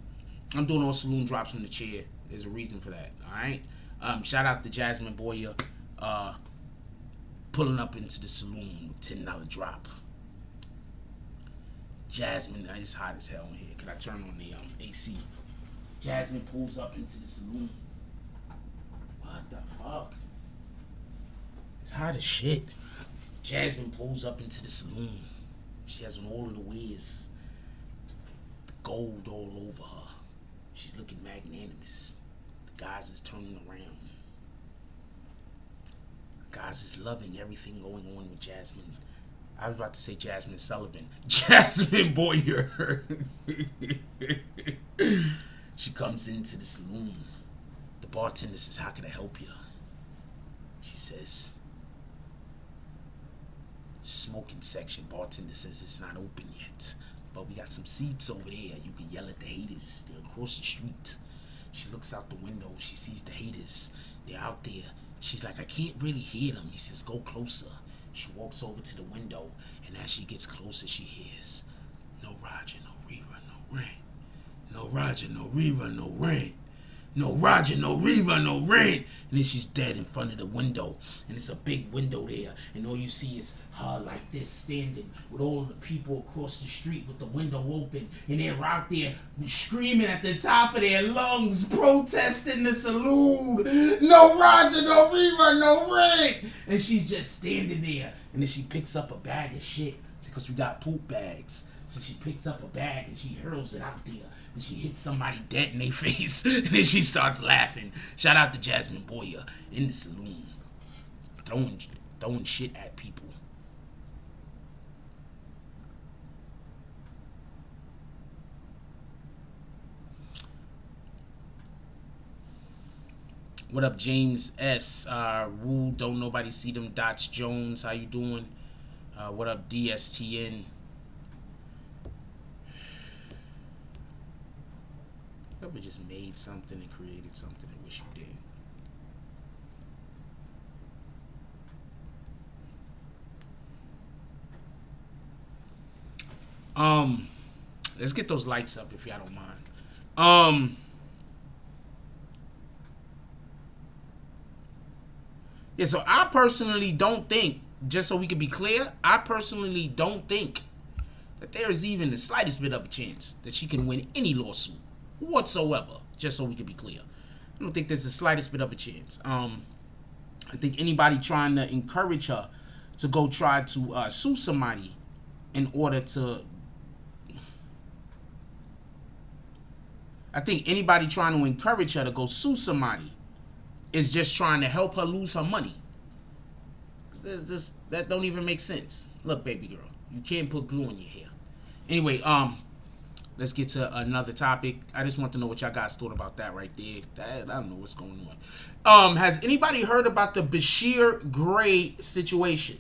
doing all saloon drops from the chair. There's a reason for that. All right. Shout out to Jasmine Boyer, pulling up into the saloon with $10 drop. Jasmine, it's hot as hell in here. Can I turn on the AC? Jasmine pulls up into the saloon. What the fuck? It's hot as shit. Jasmine pulls up into the saloon. She has on all of the wears. Gold all over her. She's looking magnanimous. The guys is turning around. Guys is loving everything going on with Jasmine. I was about to say Jasmine Sullivan. Jasmine Boyer. She comes into the saloon. The bartender says, "How can I help you?" She says, smoking section. Bartender says it's not open yet, but we got some seats over there. You can yell at the haters. They're across the street. She looks out the window. She sees the haters. They're out there. She's like, I can't really hear them. He says, go closer. She walks over to the window, and as she gets closer, she hears, no Roger, no rerun, no rent. No Roger, no rerun, no rent. No Roger, no rerun, no rent. And then she's dead in front of the window. And it's a big window there. And all you see is her like this standing with all the people across the street with the window open. And they're out there screaming at the top of their lungs, protesting the saloon. No Roger, no rerun, no rent. And she's just standing there. And then she picks up a bag of shit because we got poop bags. So she picks up a bag and she hurls it out there. And she hits somebody dead in their face. And then she starts laughing. Shout out to Jasmine Boyer in the saloon. Throwing shit at people. What up, James S? Rule, don't nobody see them dots. Jones, how you doing? What up, DSTN? We just made something and created something and wish you did. Let's get those lights up if y'all don't mind. Yeah, so I personally don't think, just so we can be clear, I personally don't think that there is even the slightest bit of a chance that she can win any lawsuit whatsoever, just so we can be clear. I don't think there's the slightest bit of a chance. I think anybody trying to encourage her to go try to sue somebody in order to... I think anybody trying to encourage her to go sue somebody is just trying to help her lose her money. That don't even make sense. Look, baby girl, you can't put glue in your hair. Anyway, let's get to another topic. I just want to know what y'all guys thought about that right there. I don't know what's going on. Has anybody heard about the Bashir Gray situation?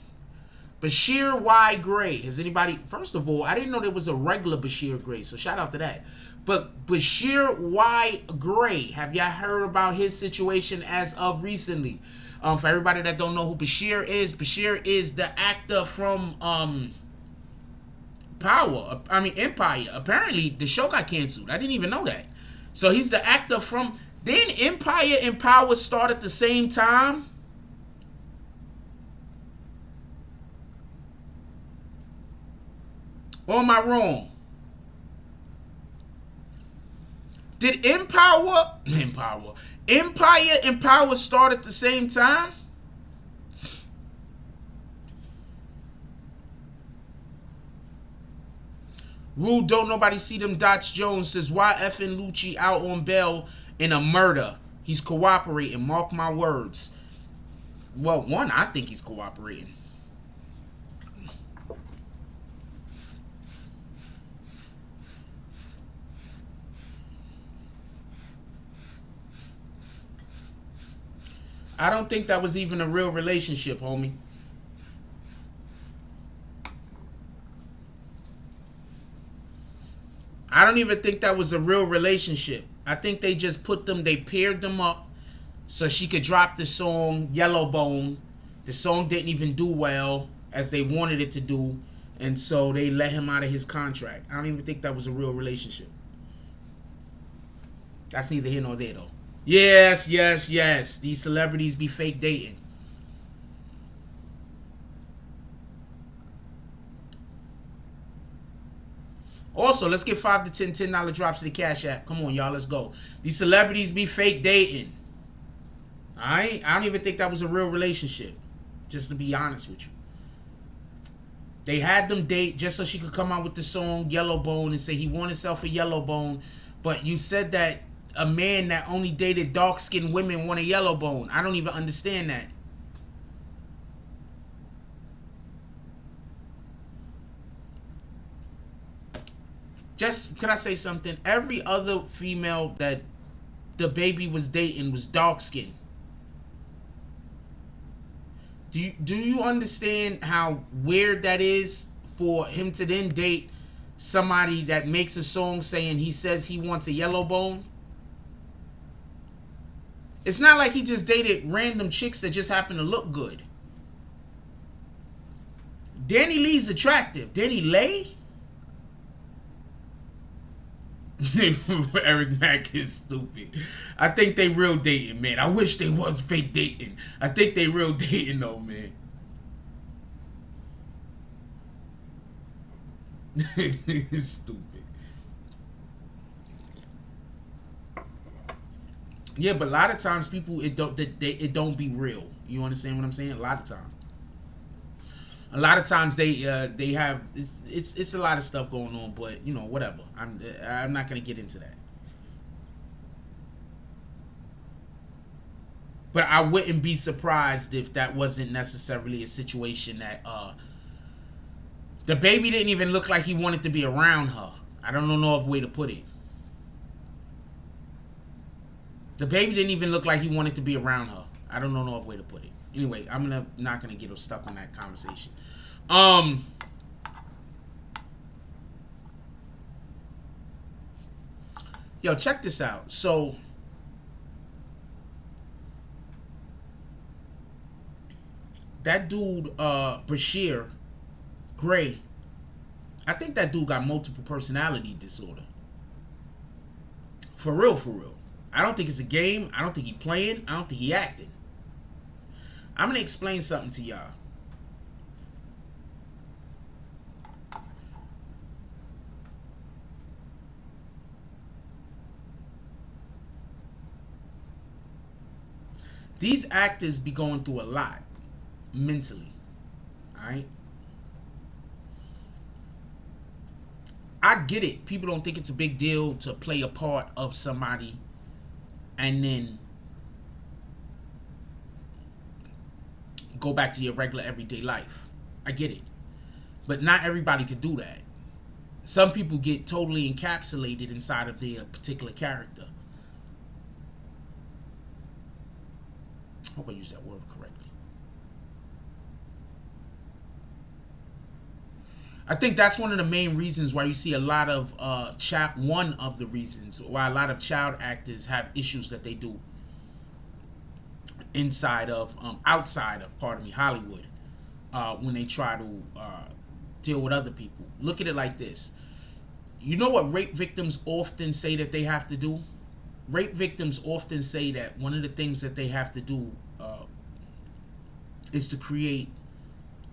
Bashir Y. Gray. Has anybody... First of all, I didn't know there was a regular Bashir Gray, so shout out to that. But Bashir Y. Gray, have y'all heard about his situation as of recently? For everybody that don't know who Bashir is the actor from... Empire. Apparently, the show got canceled. I didn't even know that. So he's the actor from... Then Empire and Power start at the same time? Or am I wrong? Did Empire and Power start at the same time? Rule, don't nobody see them dots. Jones says, YFN Lucci out on bail in a murder. He's cooperating. Mark my words. Well, one, I think he's cooperating. I don't think that was even a real relationship, homie. I don't even think that was a real relationship. I think they just they paired them up so she could drop the song Yellowbone. The song didn't even do well as they wanted it to do, and so they let him out of his contract. I don't even think that was a real relationship. That's neither here nor there, though. Yes. These celebrities be fake dating. Also, let's get 5 to 10 $10 drops to the Cash App. Come on, y'all, let's go. These celebrities be fake dating. I don't even think that was a real relationship, just to be honest with you. They had them date just so she could come out with the song Yellowbone and say he won himself a Yellowbone. But you said that a man that only dated dark-skinned women won a Yellowbone. I don't even understand that. Just, can I say something? Every other female that the baby was dating was dark-skinned. Do you understand how weird that is for him to then date somebody that makes a song saying he says he wants a yellow bone? It's not like he just dated random chicks that just happen to look good. Danny Lee's attractive. Danny Lay? Eric Mack is stupid. I think they real dating, man. I wish they was fake dating. I think they real dating though, man. Stupid. Yeah, but a lot of times people it don't be real. You understand what I'm saying? A lot of times. A lot of times they have it's a lot of stuff going on, but you know, whatever. I'm not gonna get into that. But I wouldn't be surprised if that wasn't necessarily a situation that the baby didn't even look like he wanted to be around her. I don't know no other way to put it. The baby didn't even look like he wanted to be around her. I don't know no other way to put it. Anyway, I'm not gonna get stuck on that conversation. Yo, check this out. So that dude, Bashir Gray, I think that dude got multiple personality disorder. For real, for real. I don't think it's a game. I don't think he playing. I don't think he acting. I'm going to explain something to y'all. These actors be going through a lot mentally. Alright? I get it. People don't think it's a big deal to play a part of somebody and then go back to your regular everyday life. I get it. But not everybody can do that. Some people get totally encapsulated inside of their particular character. I hope I use that word correctly. I think that's one of the main reasons why you see a lot of one of the reasons why a lot of child actors have issues that they do inside of outside of, pardon me, Hollywood, when they try to deal with other people. Look at it like this. You know what rape victims often say that they have to do? Rape victims often say that one of the things that they have to do is to create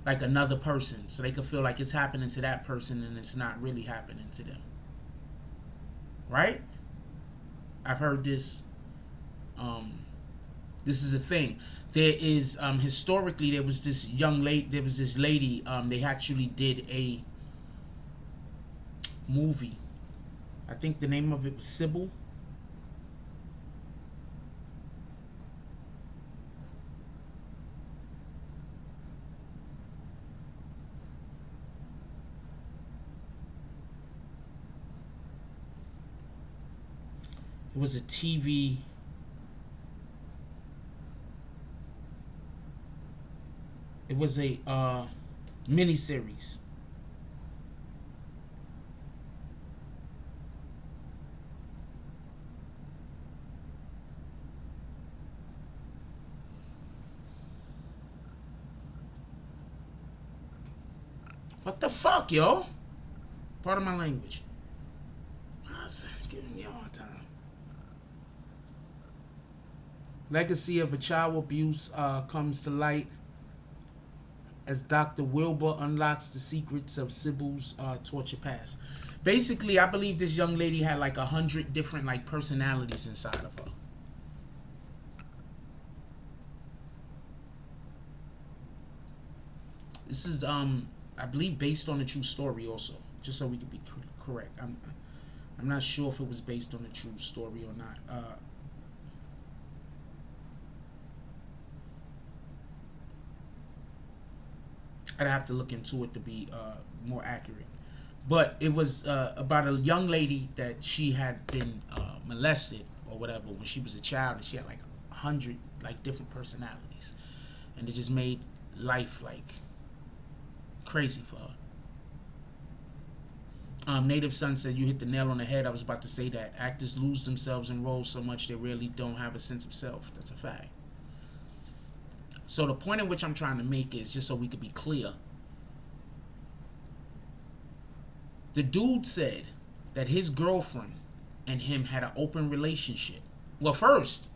like another person so they can feel like it's happening to that person and it's not really happening to them. Right? I've heard this. This is a thing. There is historically there was this lady, they actually did a movie. I think the name of it was Sybil. It was a TV. It was a miniseries. What the fuck, yo? Pardon my language. I was giving you a hard time. Legacy of a child abuse comes to light as Dr. Wilbur unlocks the secrets of Sybil's torture past. Basically, I believe this young lady had like 100 different like personalities inside of her. This is I believe based on a true story also, just so we can be correct. I'm not sure if it was based on a true story or not. I'd have to look into it to be more accurate. But it was about a young lady that she had been molested or whatever when she was a child, and she had like 100 like different personalities, and it just made life like crazy for her. Native Son said, you hit the nail on the head. I was about to say that. Actors lose themselves in roles so much they really don't have a sense of self. That's a fact. So the point at which I'm trying to make is, just so we could be clear, the dude said that his girlfriend and him had an open relationship. Well, first,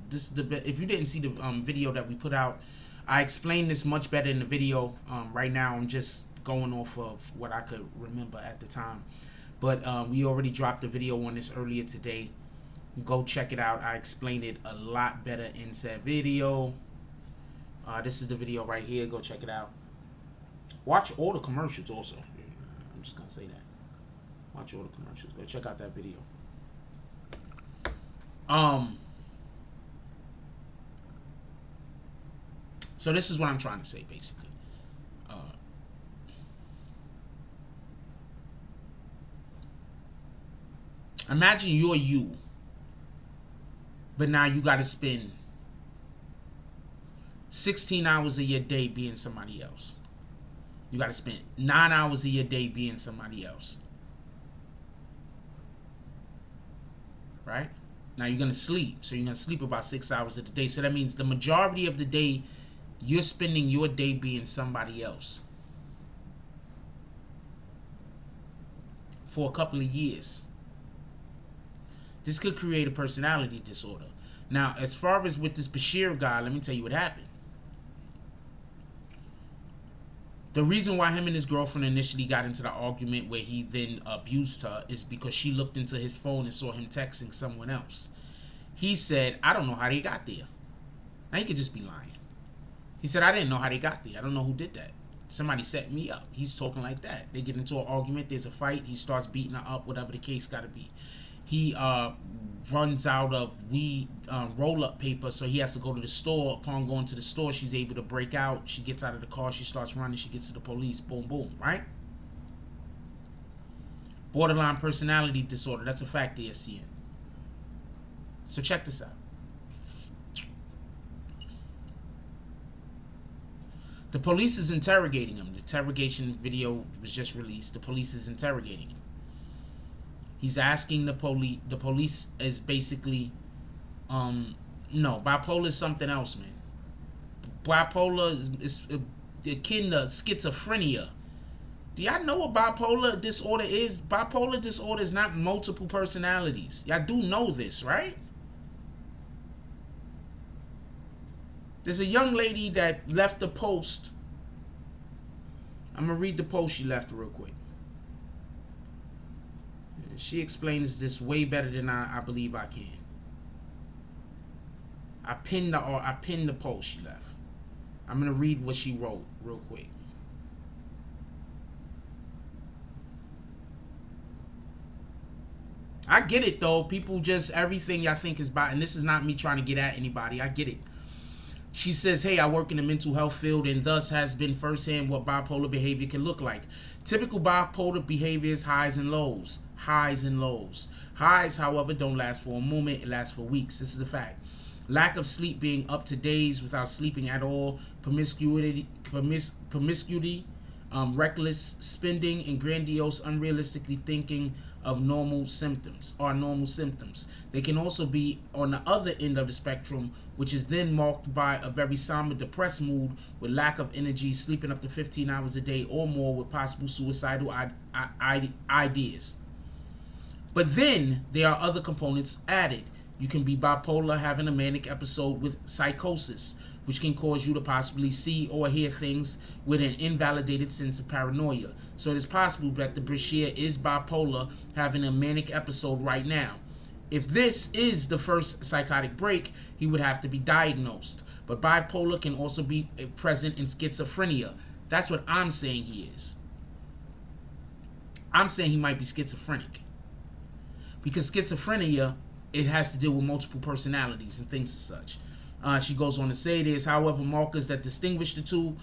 this is the, if you didn't see the video that we put out, I explained this much better in the video. Right now, I'm just going off of what I could remember at the time. But we already dropped a video on this earlier today. Go check it out. I explained it a lot better in said video. This is the video right here. Go check it out. Watch all the commercials also. I'm just going to say that. Watch all the commercials. Go check out that video. So this is what I'm trying to say, basically. Imagine you're you, but now you got to spend 16 hours of your day being somebody else. You got to spend 9 hours of your day being somebody else. Right? Now you're going to sleep. So you're going to sleep about 6 hours of the day. So that means the majority of the day, you're spending your day being somebody else. For a couple of years. This could create a personality disorder. Now, as far as with this Bashir guy, let me tell you what happened. The reason why him and his girlfriend initially got into the argument where he then abused her is because she looked into his phone and saw him texting someone else. He said, I don't know how they got there. Now, he could just be lying. He said, I didn't know how they got there. I don't know who did that. Somebody set me up. He's talking like that. They get into an argument. There's a fight. He starts beating her up, whatever the case got to be. He runs out of weed roll-up paper, so he has to go to the store. Upon going to the store, she's able to break out. She gets out of the car. She starts running. She gets to the police. Boom, boom, right? Borderline personality disorder. That's a fact there, seeing. So check this out. The police is interrogating him. The interrogation video was just released. The police is interrogating him. He's asking the police. The police is basically, no, bipolar is something else, man. Bipolar is akin to schizophrenia. Do y'all know what bipolar disorder is? Bipolar disorder is not multiple personalities. Y'all do know this, right? There's a young lady that left a post. I'm going to read the post she left real quick. She explains this way better than I believe I can. I pinned the post she left. I'm going to read what she wrote real quick. I get it though. People just, everything y'all think is about, and this is not me trying to get at anybody. I get it. She says, hey, I work in the mental health field and thus has been firsthand what bipolar behavior can look like. Typical bipolar behavior is highs and lows. Highs and lows. Highs, however, don't last for a moment. It lasts for weeks. This is a fact. Lack of sleep, being up to days without sleeping at all. Promiscuity, reckless spending, and grandiose, unrealistically thinking of normal symptoms are normal symptoms. They can also be on the other end of the spectrum, which is then marked by a very somber, depressed mood with lack of energy, sleeping up to 15 hours a day or more with possible suicidal ideas. But then there are other components added. You can be bipolar, having a manic episode with psychosis, which can cause you to possibly see or hear things with an invalidated sense of paranoia. So it is possible that the Bashir is bipolar, having a manic episode right now. If this is the first psychotic break, he would have to be diagnosed. But bipolar can also be present in schizophrenia. That's what I'm saying he is. I'm saying he might be schizophrenic. Because schizophrenia, it has to deal with multiple personalities and things as such. She goes on to say there's, however, markers that distinguish the two.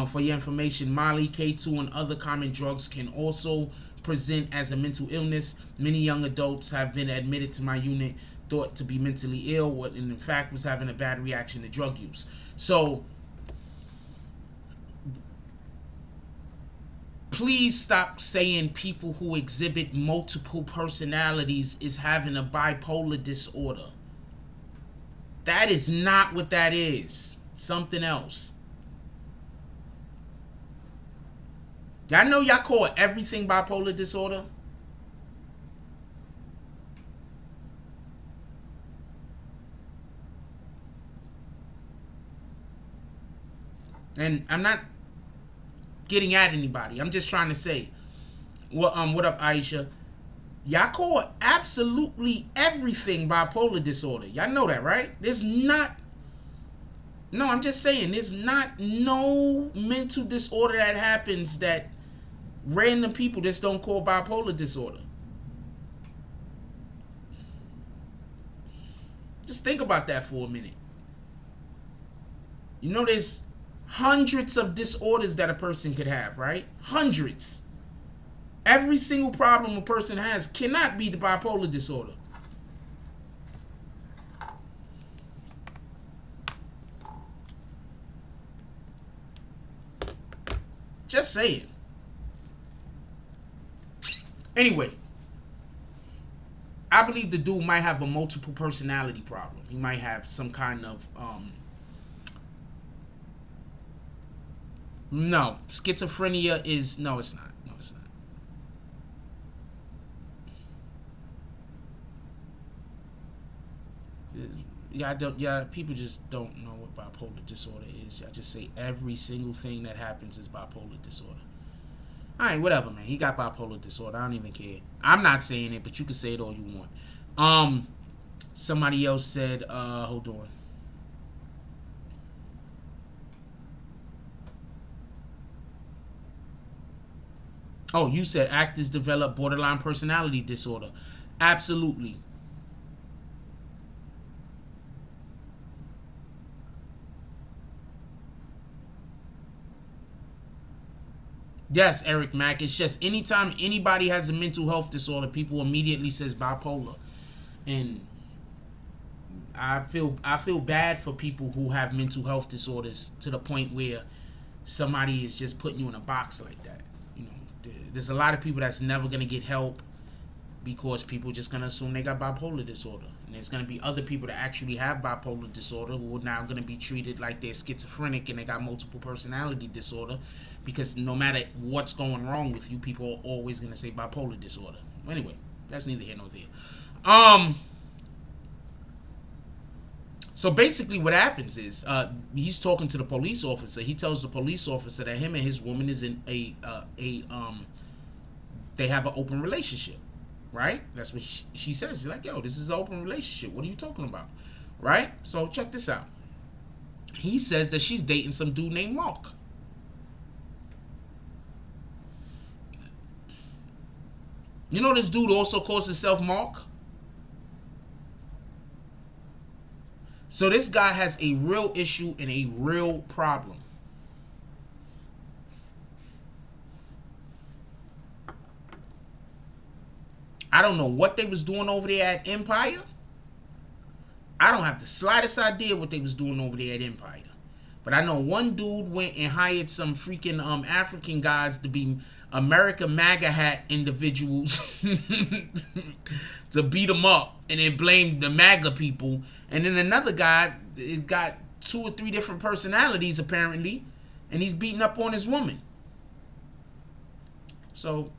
For your information, Molly, K2, and other common drugs can also present as a mental illness. Many young adults have been admitted to my unit thought to be mentally ill, and in fact was having a bad reaction to drug use. So please stop saying people who exhibit multiple personalities is having a bipolar disorder. That is not what that is. Something else. Y'all know y'all call everything bipolar disorder? And I'm not getting at anybody. I'm just trying to say, what up, Aisha? Y'all call absolutely everything bipolar disorder. Y'all know that, right? There's not. No, I'm just saying, there's not no mental disorder that happens that random people just don't call bipolar disorder. Just think about that for a minute. You know, there's hundreds of disorders that a person could have, right? Hundreds. Every single problem a person has cannot be the bipolar disorder. Just saying. Anyway, I believe the dude might have a multiple personality problem. He might have some kind of no, schizophrenia is no, it's not. No, it's not. Yeah, people just don't know what bipolar disorder is. I just say every single thing that happens is bipolar disorder. Alright, whatever, man. He got bipolar disorder. I don't even care. I'm not saying it, but you can say it all you want. Somebody else said, hold on. Oh, you said actors develop borderline personality disorder. Absolutely. Yes, Eric Mack. It's just anytime anybody has a mental health disorder, people immediately says bipolar. And I feel bad for people who have mental health disorders to the point where somebody is just putting you in a box like that. You know, there's a lot of people that's never gonna get help because people just gonna assume they got bipolar disorder. And there's gonna be other people that actually have bipolar disorder who are now gonna be treated like they're schizophrenic and they got multiple personality disorder, because no matter what's going wrong with you, people are always gonna say bipolar disorder. Anyway, that's neither here nor there. So basically what happens is he's talking to the police officer. He tells the police officer that him and his woman is in they have an open relationship, right? That's what she says. She's like, yo, this is an open relationship. What are you talking about? Right? So check this out. He says that she's dating some dude named Mark. You know this dude also calls himself Mark? So this guy has a real issue and a real problem. I don't know what they was doing over there at Empire. I don't have the slightest idea what they was doing over there at Empire. But I know one dude went and hired some freaking African guys to be America MAGA hat individuals to beat them up, and then blamed the MAGA people. And then another guy got 2 or 3 different personalities apparently, and he's beating up on his woman. So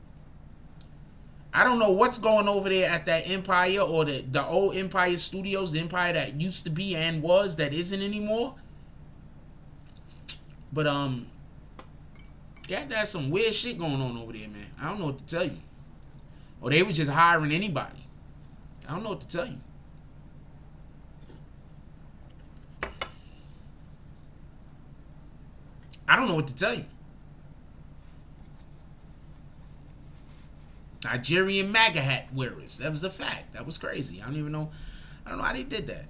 I don't know what's going over there at that Empire, or the old Empire Studios, the Empire that used to be and was, that isn't anymore. But yeah, there's some weird shit going on over there, man. I don't know what to tell you. Or they was just hiring anybody. I don't know what to tell you. I don't know what to tell you. Nigerian MAGA hat wearers. That was a fact. That was crazy. I don't know how they did that.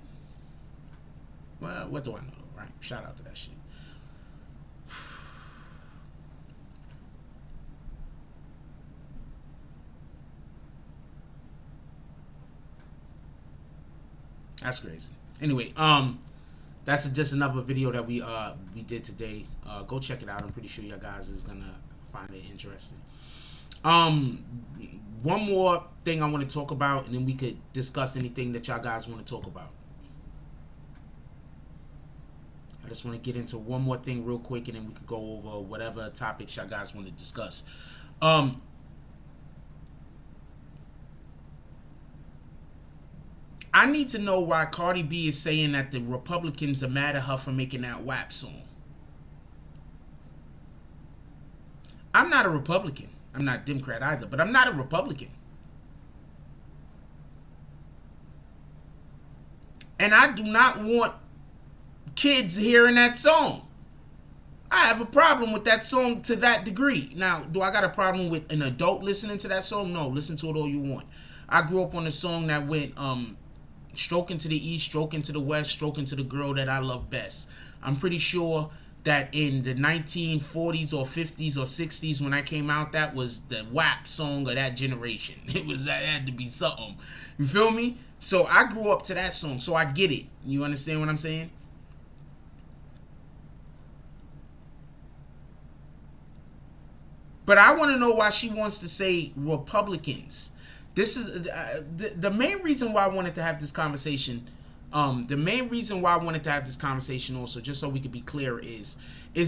Well, what do I know, right? Shout out to that shit. That's crazy. Anyway, that's just another video that we did today. Go check it out. I'm pretty sure you guys is gonna find it interesting. One more thing I want to talk about, and then we could discuss anything that y'all guys want to talk about. I just want to get into one more thing real quick, and then we could go over whatever topics y'all guys want to discuss. I need to know why Cardi B is saying that the Republicans are mad at her for making that WAP song. I'm not a Republican. I'm not a Democrat either, but I'm not a Republican. And I do not want kids hearing that song. I have a problem with that song to that degree. Now, do I got a problem with an adult listening to that song? No, listen to it all you want. I grew up on a song that went, stroking to the east, stroking to the west, stroking to the girl that I love best. I'm pretty sure that in the 1940s or 50s or 60s when I came out, that was the WAP song of that generation. That had to be something. You feel me? So I grew up to that song, so I get it. You understand what I'm saying? But I want to know why she wants to say Republicans. This is the main reason why I wanted to have this conversation. The main reason why I wanted to have this conversation also, just so we could be clear, is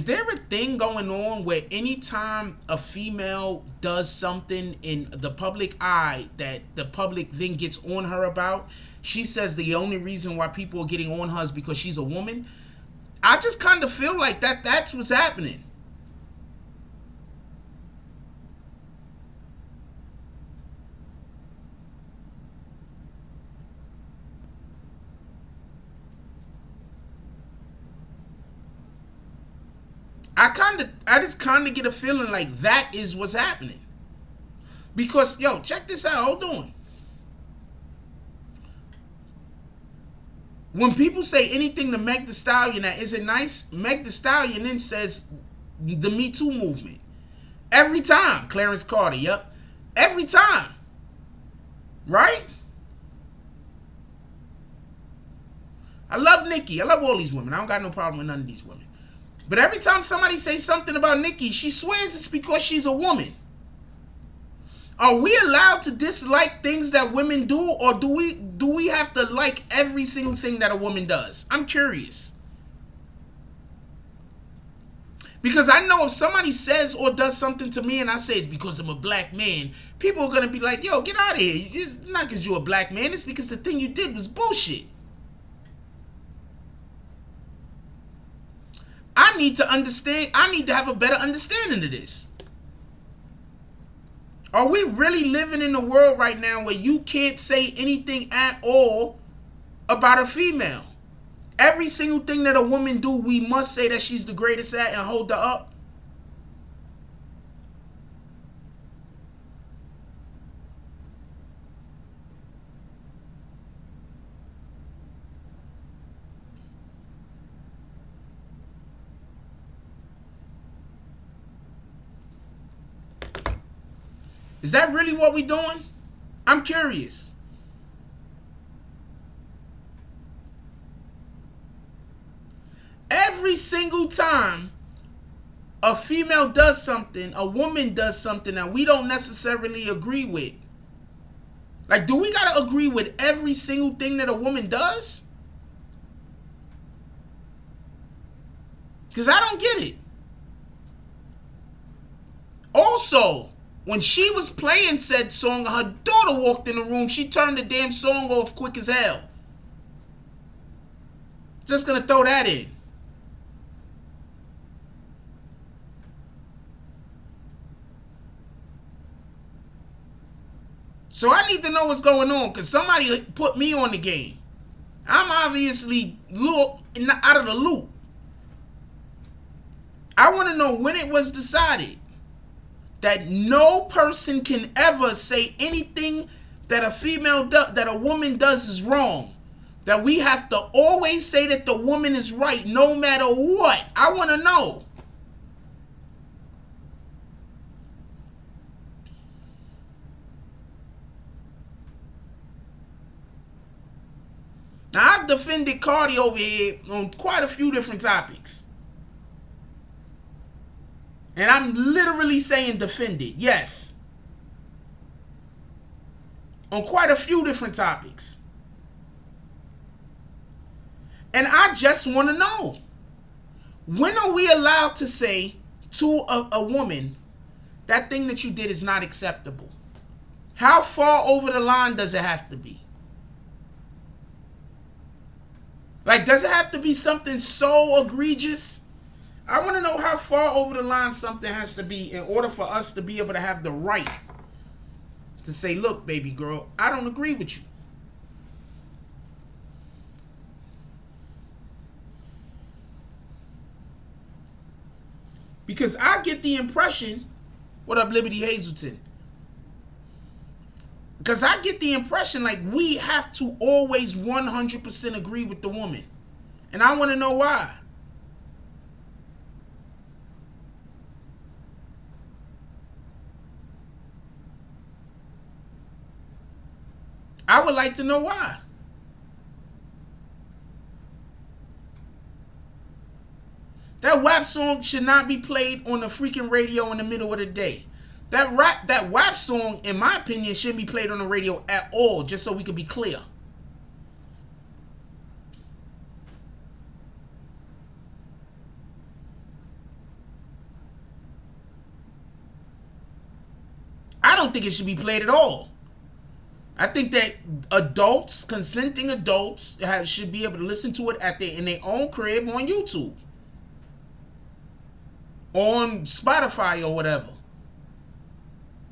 there a thing going on where anytime a female does something in the public eye that the public then gets on her about, she says the only reason why people are getting on her is because she's a woman? I just kind of feel like that's what's happening. I just kind of get a feeling like that is what's happening. Because, yo, check this out. Hold on. When people say anything to Meg Thee Stallion that isn't nice, Meg Thee Stallion then says the Me Too movement. Every time. Clarence Carter, yep. Every time. Right? I love Nicki. I love all these women. I don't got no problem with none of these women. But every time somebody says something about Nicki, she swears it's because she's a woman. Are we allowed to dislike things that women do, or do we have to like every single thing that a woman does? I'm curious. Because I know if somebody says or does something to me and I say it's because I'm a black man, people are going to be like, yo, get out of here. It's not because you're a black man. It's because the thing you did was bullshit. I need to understand. I need to have a better understanding of this. Are we really living in a world right now where you can't say anything at all about a female? Every single thing that a woman do, we must say that she's the greatest at and hold her up. Is that really what we're doing? I'm curious. Every single time a female does something, a woman does something that we don't necessarily agree with. Like, do we gotta agree with every single thing that a woman does? Because I don't get it. Also, when she was playing said song, her daughter walked in the room. She turned the damn song off quick as hell. Just gonna throw that in. So I need to know what's going on, because somebody put me on the game. I'm obviously out of the loop. I want to know when it was decided that no person can ever say anything that a woman does is wrong. That we have to always say that the woman is right no matter what. I want to know. Now, I've defended Cardi over here on quite a few different topics. And I'm literally saying defended. Yes. On quite a few different topics. And I just want to know, when are we allowed to say to a woman, that thing that you did is not acceptable? How far over the line does it have to be? Like, does it have to be something so egregious? I want to know how far over the line something has to be in order for us to be able to have the right to say, look, baby girl, I don't agree with you. Because I get the impression, what up, Liberty Hazelton? Because I get the impression like we have to always 100% agree with the woman. And I want to know why. I would like to know why. That WAP song should not be played on the freaking radio in the middle of the day. That WAP song, in my opinion, shouldn't be played on the radio at all, just so we could be clear. I don't think it should be played at all. I think that adults, consenting adults, should be able to listen to it in their own crib on YouTube, on Spotify or whatever.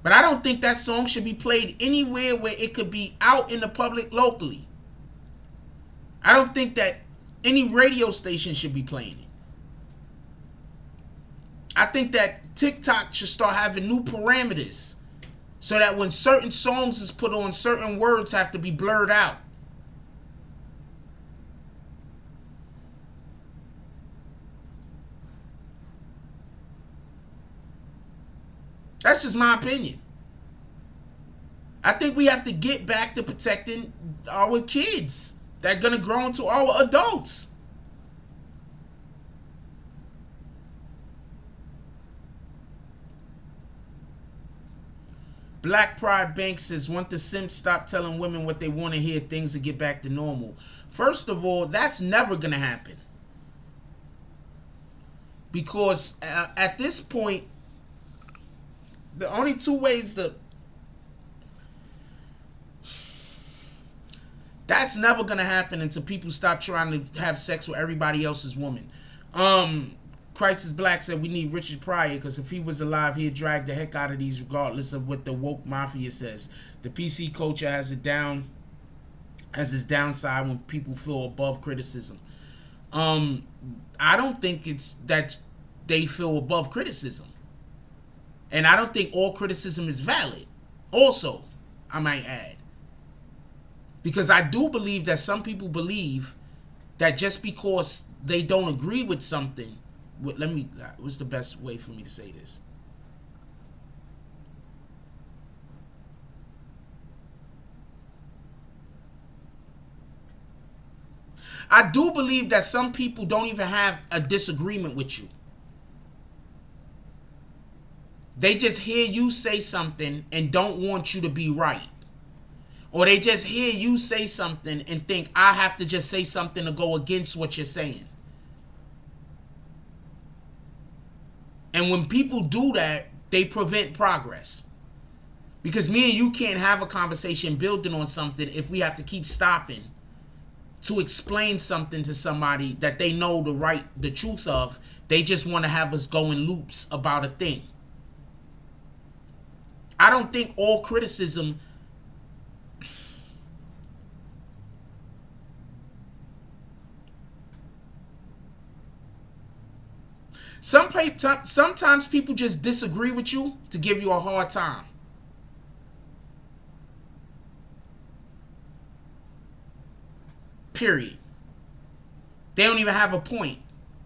But I don't think that song should be played anywhere where it could be out in the public locally. I don't think that any radio station should be playing it. I think that TikTok should start having new parameters so that when certain songs is put on, certain words have to be blurred out. That's just my opinion. I think we have to get back to protecting our kids that are going to grow into our adults. Black Pride Bank says, want the simps stop telling women what they want to hear, things to get back to normal. First of all, that's never going to happen. Because at this point, the only two ways to... That's never going to happen until people stop trying to have sex with everybody else's woman. Crisis Black said we need Richard Pryor because if he was alive, he'd drag the heck out of these regardless of what the woke mafia says. The PC culture has its downside when people feel above criticism. I don't think it's that they feel above criticism. And I don't think all criticism is valid. Also, I might add. Because I do believe that some people believe that just because they don't agree with something, what's the best way for me to say this? I do believe that some people don't even have a disagreement with you. They just hear you say something and don't want you to be right. Or they just hear you say something and think, I have to just say something to go against what you're saying. And when people do that, they prevent progress. Because me and you can't have a conversation building on something if we have to keep stopping to explain something to somebody that they know the truth of. They just want to have us go in loops about a thing. I don't think all criticism... Sometimes people just disagree with you to give you a hard time. Period. They don't even have a point.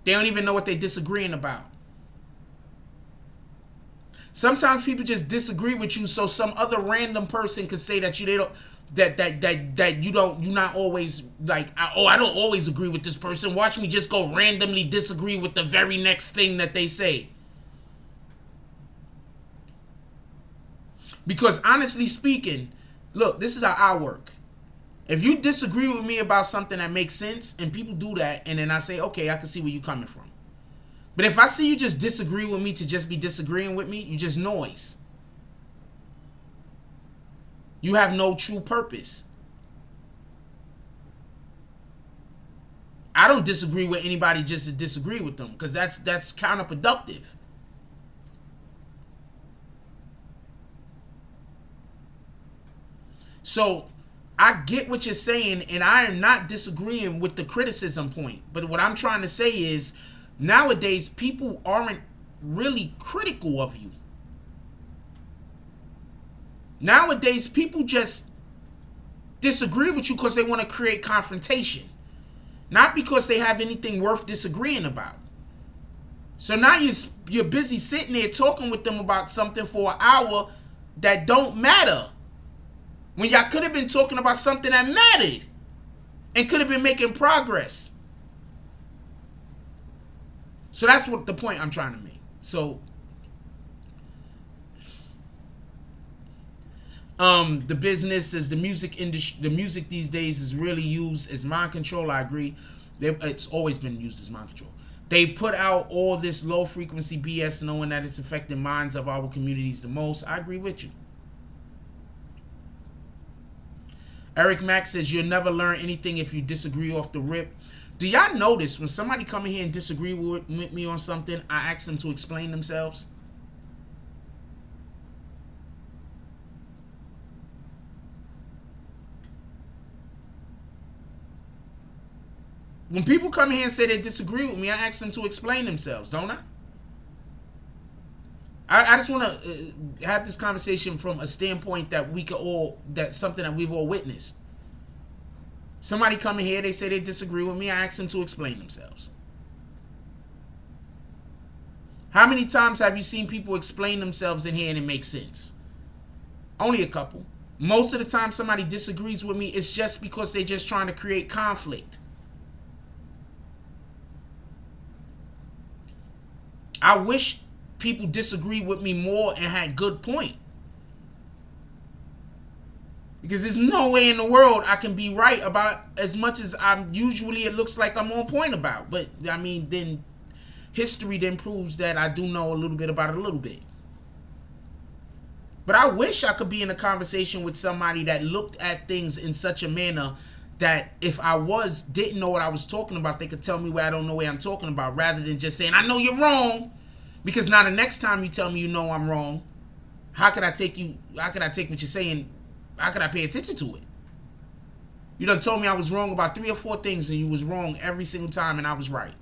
They don't even know what they're disagreeing about. Sometimes people just disagree with you so some other random person could say that you're not always like, I don't always agree with this person. Watch me just go randomly disagree with the very next thing that they say. Because honestly speaking, look, this is how I work. If you disagree with me about something that makes sense, and people do that, and then I say, okay, I can see where you're coming from. But if I see you just disagree with me to just be disagreeing with me, you just noise. You have no true purpose. I don't disagree with anybody just to disagree with them, because that's counterproductive. So I get what you're saying, and I am not disagreeing with the criticism point. But what I'm trying to say is, nowadays, people aren't really critical of you. Nowadays, people just disagree with you because they want to create confrontation. Not because they have anything worth disagreeing about. So now you're busy sitting there talking with them about something for an hour that don't matter, when y'all could have been talking about something that mattered and could have been making progress. So that's what the point I'm trying to make. So the business is the music industry. The music these days is really used as mind control. I agree. It's always been used as mind control. They put out all this low frequency BS knowing that it's affecting minds of our communities the most. I agree with you. Eric Mack says you'll never learn anything if you disagree off the rip. Do y'all notice when somebody come in here and disagree with me on something, I ask them to explain themselves? When people come in here and say they disagree with me, I ask them to explain themselves, don't I? I just want to have this conversation from a standpoint that we could all, that's something that we've all witnessed. Somebody come in here, they say they disagree with me, I ask them to explain themselves. How many times have you seen people explain themselves in here and it makes sense? Only a couple. Most of the time somebody disagrees with me, it's just because they're just trying to create conflict. I wish people disagree with me more and had good point. Because there's no way in the world I can be right about as much as I'm usually it looks like I'm on point about. But I mean, then history then proves that I do know a little bit about it a little bit. But I wish I could be in a conversation with somebody that looked at things in such a manner that if I didn't know what I was talking about, they could tell me where I don't know what I'm talking about, rather than just saying, I know you're wrong. Because now the next time you tell me you know I'm wrong, how could I take what you're saying, how could I pay attention to it? You done told me I was wrong about 3 or 4 things and you was wrong every single time and I was right.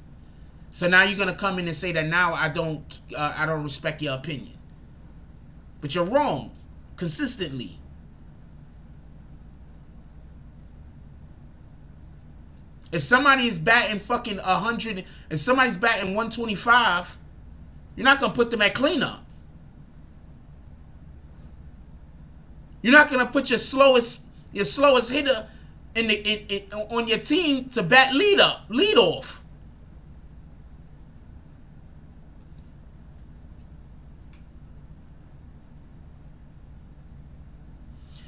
So now you're going to come in and say that now I don't respect your opinion. But you're wrong consistently. If somebody is batting fucking 100, if somebody's batting 125, you're not going to put them at cleanup. You're not going to put your slowest hitter on your team to bat lead off.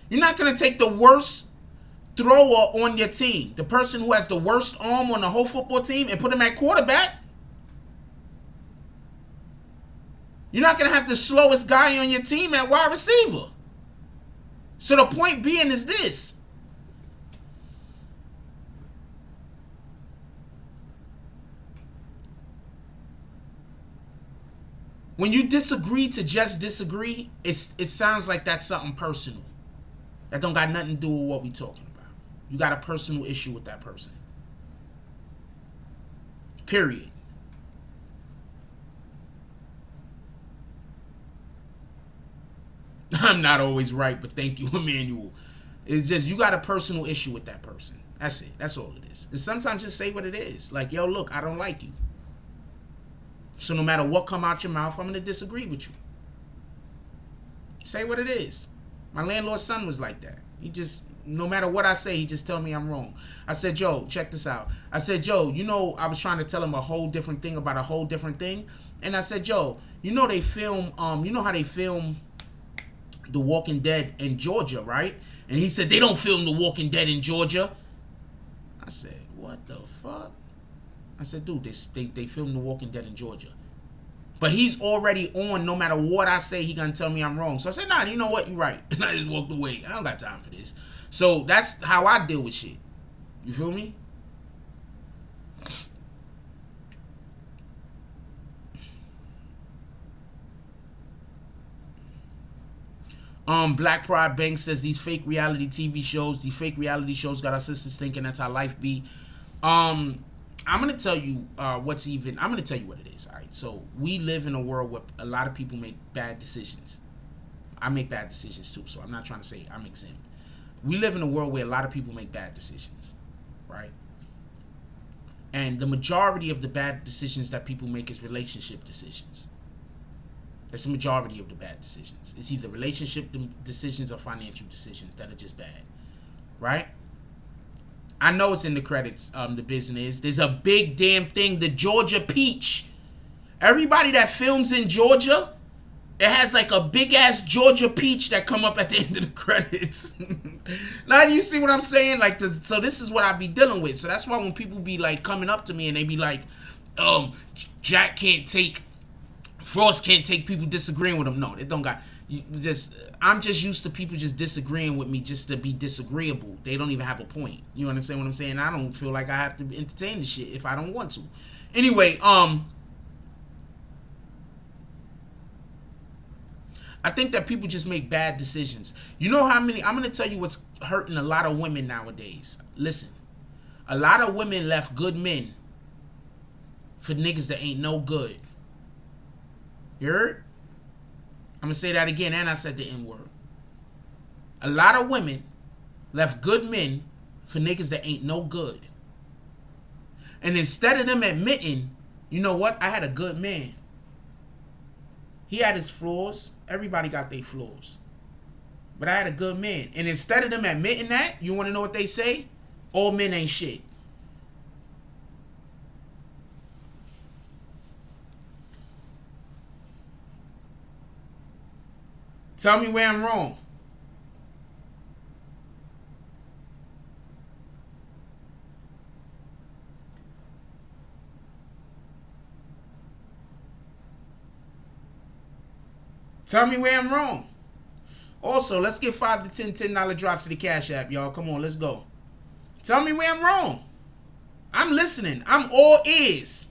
You're not going to take the worst thrower on your team, the person who has the worst arm on the whole football team, and put him at quarterback. You're not going to have the slowest guy on your team at wide receiver. So the point being is this. When you disagree to just disagree, it sounds like that's something personal. That don't got nothing to do with what we talking about. You got a personal issue with that person. Period. I'm not always right, but thank you, Emmanuel. It's just you got a personal issue with that person. That's it. That's all it is. And sometimes just say what it is. Like, yo, look, I don't like you. So no matter what come out your mouth, I'm going to disagree with you. Say what it is. My landlord's son was like that. He just, no matter what I say, he just tell me I'm wrong. I said, Joe, check this out. I said, Joe, you know, I was trying to tell him a whole different thing about a whole different thing. And I said, Joe, you know they film, you know how they film The Walking Dead in Georgia, right? And he said they don't film The Walking Dead in Georgia. I said, what the fuck? I said, dude, they filmed The Walking Dead in Georgia. But he's already on. No matter what I say, he gonna tell me I'm wrong. So I said, nah, you know what? You're right. And I just walked away. I don't got time for this. So that's how I deal with shit. You feel me? Black Pride Bank says these fake reality TV shows, got our sisters thinking that's how life be. I'm gonna tell you I'm gonna tell you what it is. All right, so we live in a world where a lot of people make bad decisions. I make bad decisions too, so I'm not trying to say I'm exempt. We live in a world where a lot of people make bad decisions, right? And the majority of the bad decisions that people make is relationship decisions. That's the majority of the bad decisions. It's either relationship decisions or financial decisions that are just bad, right? I know it's in the credits, the business. There's a big damn thing, the Georgia peach. Everybody that films in Georgia, it has like a big ass Georgia peach that come up at the end of the credits. Now you see what I'm saying? Like this, so this is what I be dealing with. So that's why when people be like coming up to me and they be like, Frost can't take people disagreeing with him. No, it don't got. I'm just used to people just disagreeing with me just to be disagreeable. They don't even have a point. You understand what I'm saying? I don't feel like I have to entertain the shit if I don't want to. Anyway, I think that people just make bad decisions. You know how many? I'm gonna tell you what's hurting a lot of women nowadays. Listen, a lot of women left good men for niggas that ain't no good. You heard? I'm going to say that again, and I said the N-word. A lot of women left good men for niggas that ain't no good. And instead of them admitting, you know what? I had a good man. He had his flaws. Everybody got their flaws. But I had a good man. And instead of them admitting that, you want to know what they say? All men ain't shit. Tell me where I'm wrong. Tell me where I'm wrong. Also, let's get 5 to 10 $10 drops to the Cash App, y'all. Come on, let's go. Tell me where I'm wrong. I'm listening. I'm all ears.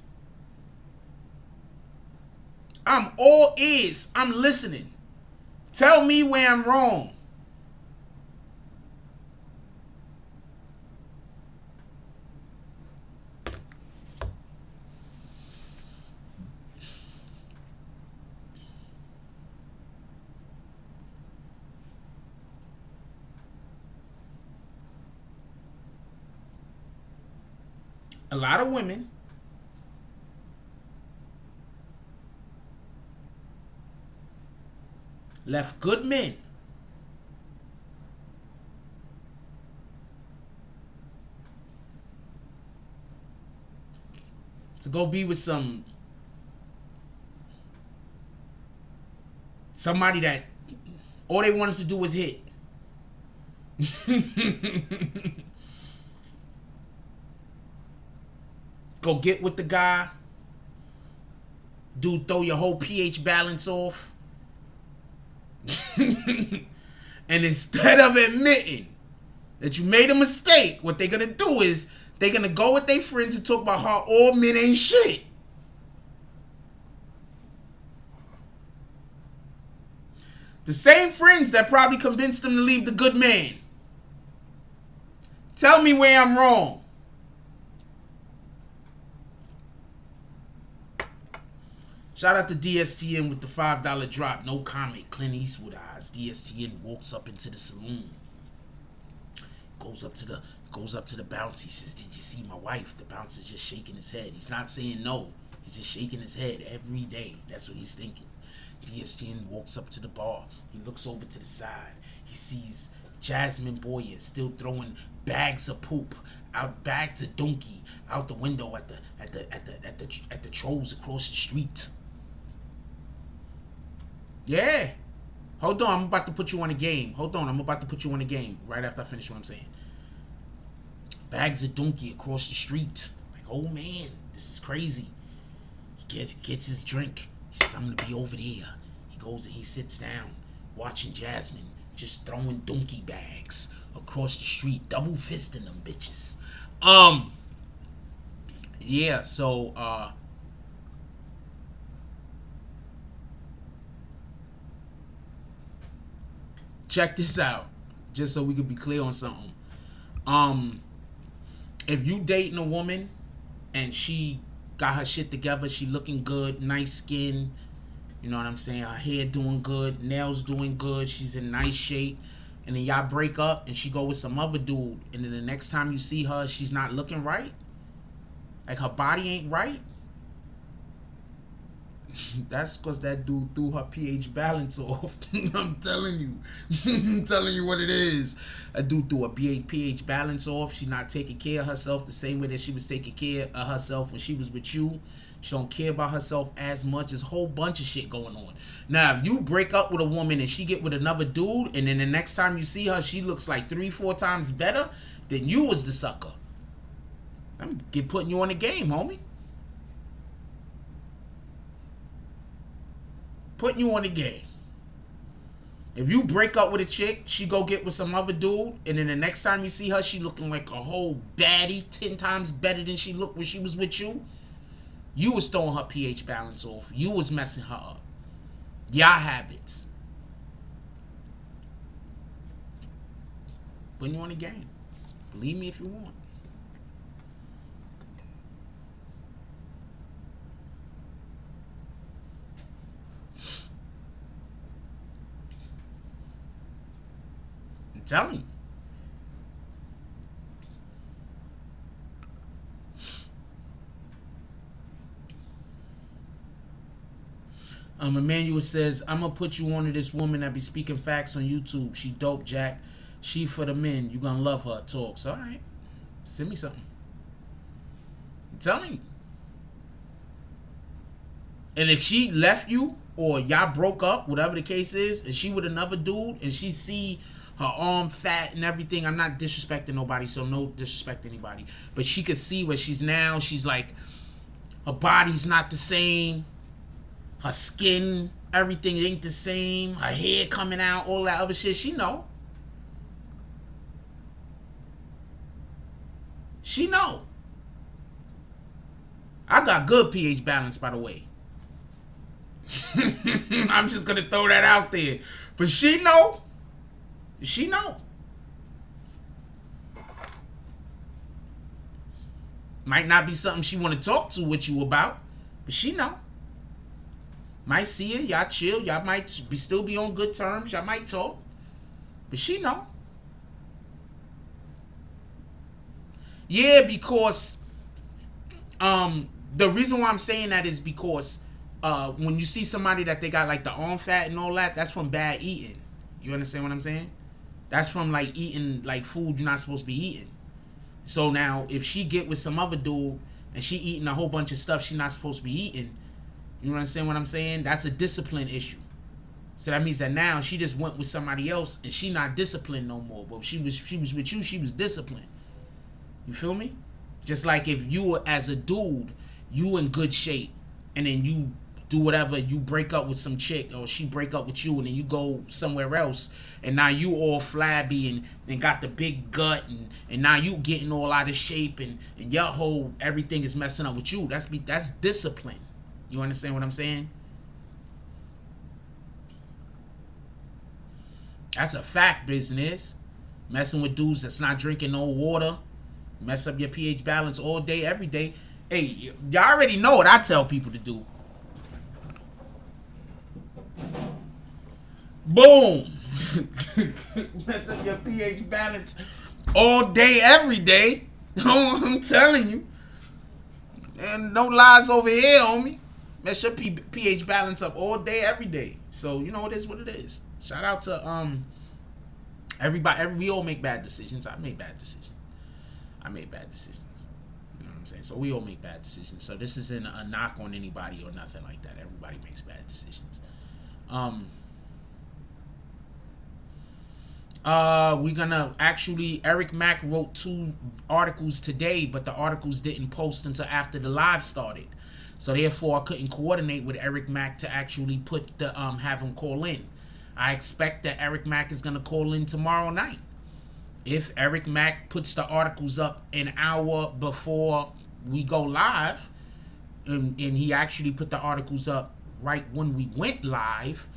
I'm all ears. I'm listening. Tell me where I'm wrong. A lot of women left good men to go be with somebody that all they wanted to do was hit. Go get with the guy. Dude, throw your whole pH balance off. And instead of admitting that you made a mistake, what they're gonna do is they're gonna go with their friends and talk about how all men ain't shit. The same friends that probably convinced them to leave the good man. Tell me where I'm wrong. Shout out to DSTN with the $5 drop. No comment. Clint Eastwood eyes. DSTN walks up into the saloon. Goes up to the bouncer. He says, "Did you see my wife?" The bouncer's just shaking his head. He's not saying no. He's just shaking his head every day. That's what he's thinking. DSTN walks up to the bar. He looks over to the side. He sees Jasmine Boyer still throwing bags of poop out, bags of donkey out the window at the trolls across the street. Yeah. Hold on, I'm about to put you on a game. Hold on, I'm about to put you on a game right after I finish what I'm saying. Bags of donkey across the street. Like, oh man, this is crazy. He gets his drink. He's something to be over there. He goes and he sits down, watching Jasmine, just throwing donkey bags across the street, double fisting them bitches. Yeah, so check this out, just so we could be clear on something. If you dating a woman and she got her shit together, she looking good, nice skin, you know what I'm saying, her hair doing good, nails doing good, she's in nice shape, and then y'all break up and she go with some other dude, and then the next time you see her, she's not looking right, like her body ain't right, that's because that dude threw her pH balance off. I'm telling you. I'm telling you what it is. That dude threw a pH balance off. She not taking care of herself the same way that she was taking care of herself when she was with you. She don't care about herself as much. There's a whole bunch of shit going on. Now, if you break up with a woman and she get with another dude, and then the next time you see her, she looks like 3-4 times better, then you was the sucker. I'm putting you on the game, homie. Putting you on the game. If you break up with a chick, she go get with some other dude, and then the next time you see her, she looking like a whole baddie, 10 times better than she looked when she was with you. You was throwing her pH balance off. You was messing her up. Y'all habits. Putting you on the game. Believe me if you want. Tell me. Emmanuel says, I'm gonna put you on to this woman that be speaking facts on YouTube. She dope, Jack. She for the men. You gonna love her talks. All right. Send me something. Tell me. And if she left you or y'all broke up, whatever the case is, and she with another dude and she see her arm fat and everything, I'm not disrespecting nobody, so no disrespect to anybody, but she could see where she's now. She's like, her body's not the same, her skin, everything ain't the same, her hair coming out, all that other shit. She know. She know. I got good pH balance, by the way. I'm just gonna throw that out there, but she know. She know. Might not be something she want to talk to with you about, but she know. Might see her, y'all chill, y'all might still be on good terms, y'all might talk, but she know. Yeah, because the reason why I'm saying that is because when you see somebody that they got like the arm fat and all that, that's from bad eating. You understand what I'm saying? That's from like eating like food you're not supposed to be eating. So now if she get with some other dude and she eating a whole bunch of stuff she's not supposed to be eating, you understand what I'm saying? That's a discipline issue. So that means that now she just went with somebody else and she not disciplined no more. But if she was with you, she was disciplined. You feel me? Just like if you were as a dude, you in good shape, and then you do whatever, you break up with some chick or she break up with you, and then you go somewhere else and now you all flabby and got the big gut and now you getting all out of shape and your whole everything is messing up with you. That's discipline. You understand what I'm saying? That's a fact, business. Messing with dudes that's not drinking no water, mess up your pH balance all day, every day. Hey, y'all already know what I tell people to do. Boom. Mess up your pH balance all day, every day. I'm telling you. And no lies over here, homie. Mess your pH balance up all day, every day. So, you know, it is what it is. Shout out to everybody. We all make bad decisions. I made bad decisions. You know what I'm saying? So we all make bad decisions. So this isn't a knock on anybody or nothing like that. Everybody makes bad decisions. We're gonna actually, Eric Mack wrote 2 articles today, but the articles didn't post until after the live started. So therefore, I couldn't coordinate with Eric Mack to actually put the have him call in. I expect that Eric Mack is gonna call in tomorrow night. If Eric Mack puts the articles up an hour before we go live, and he actually put the articles up right when we went live,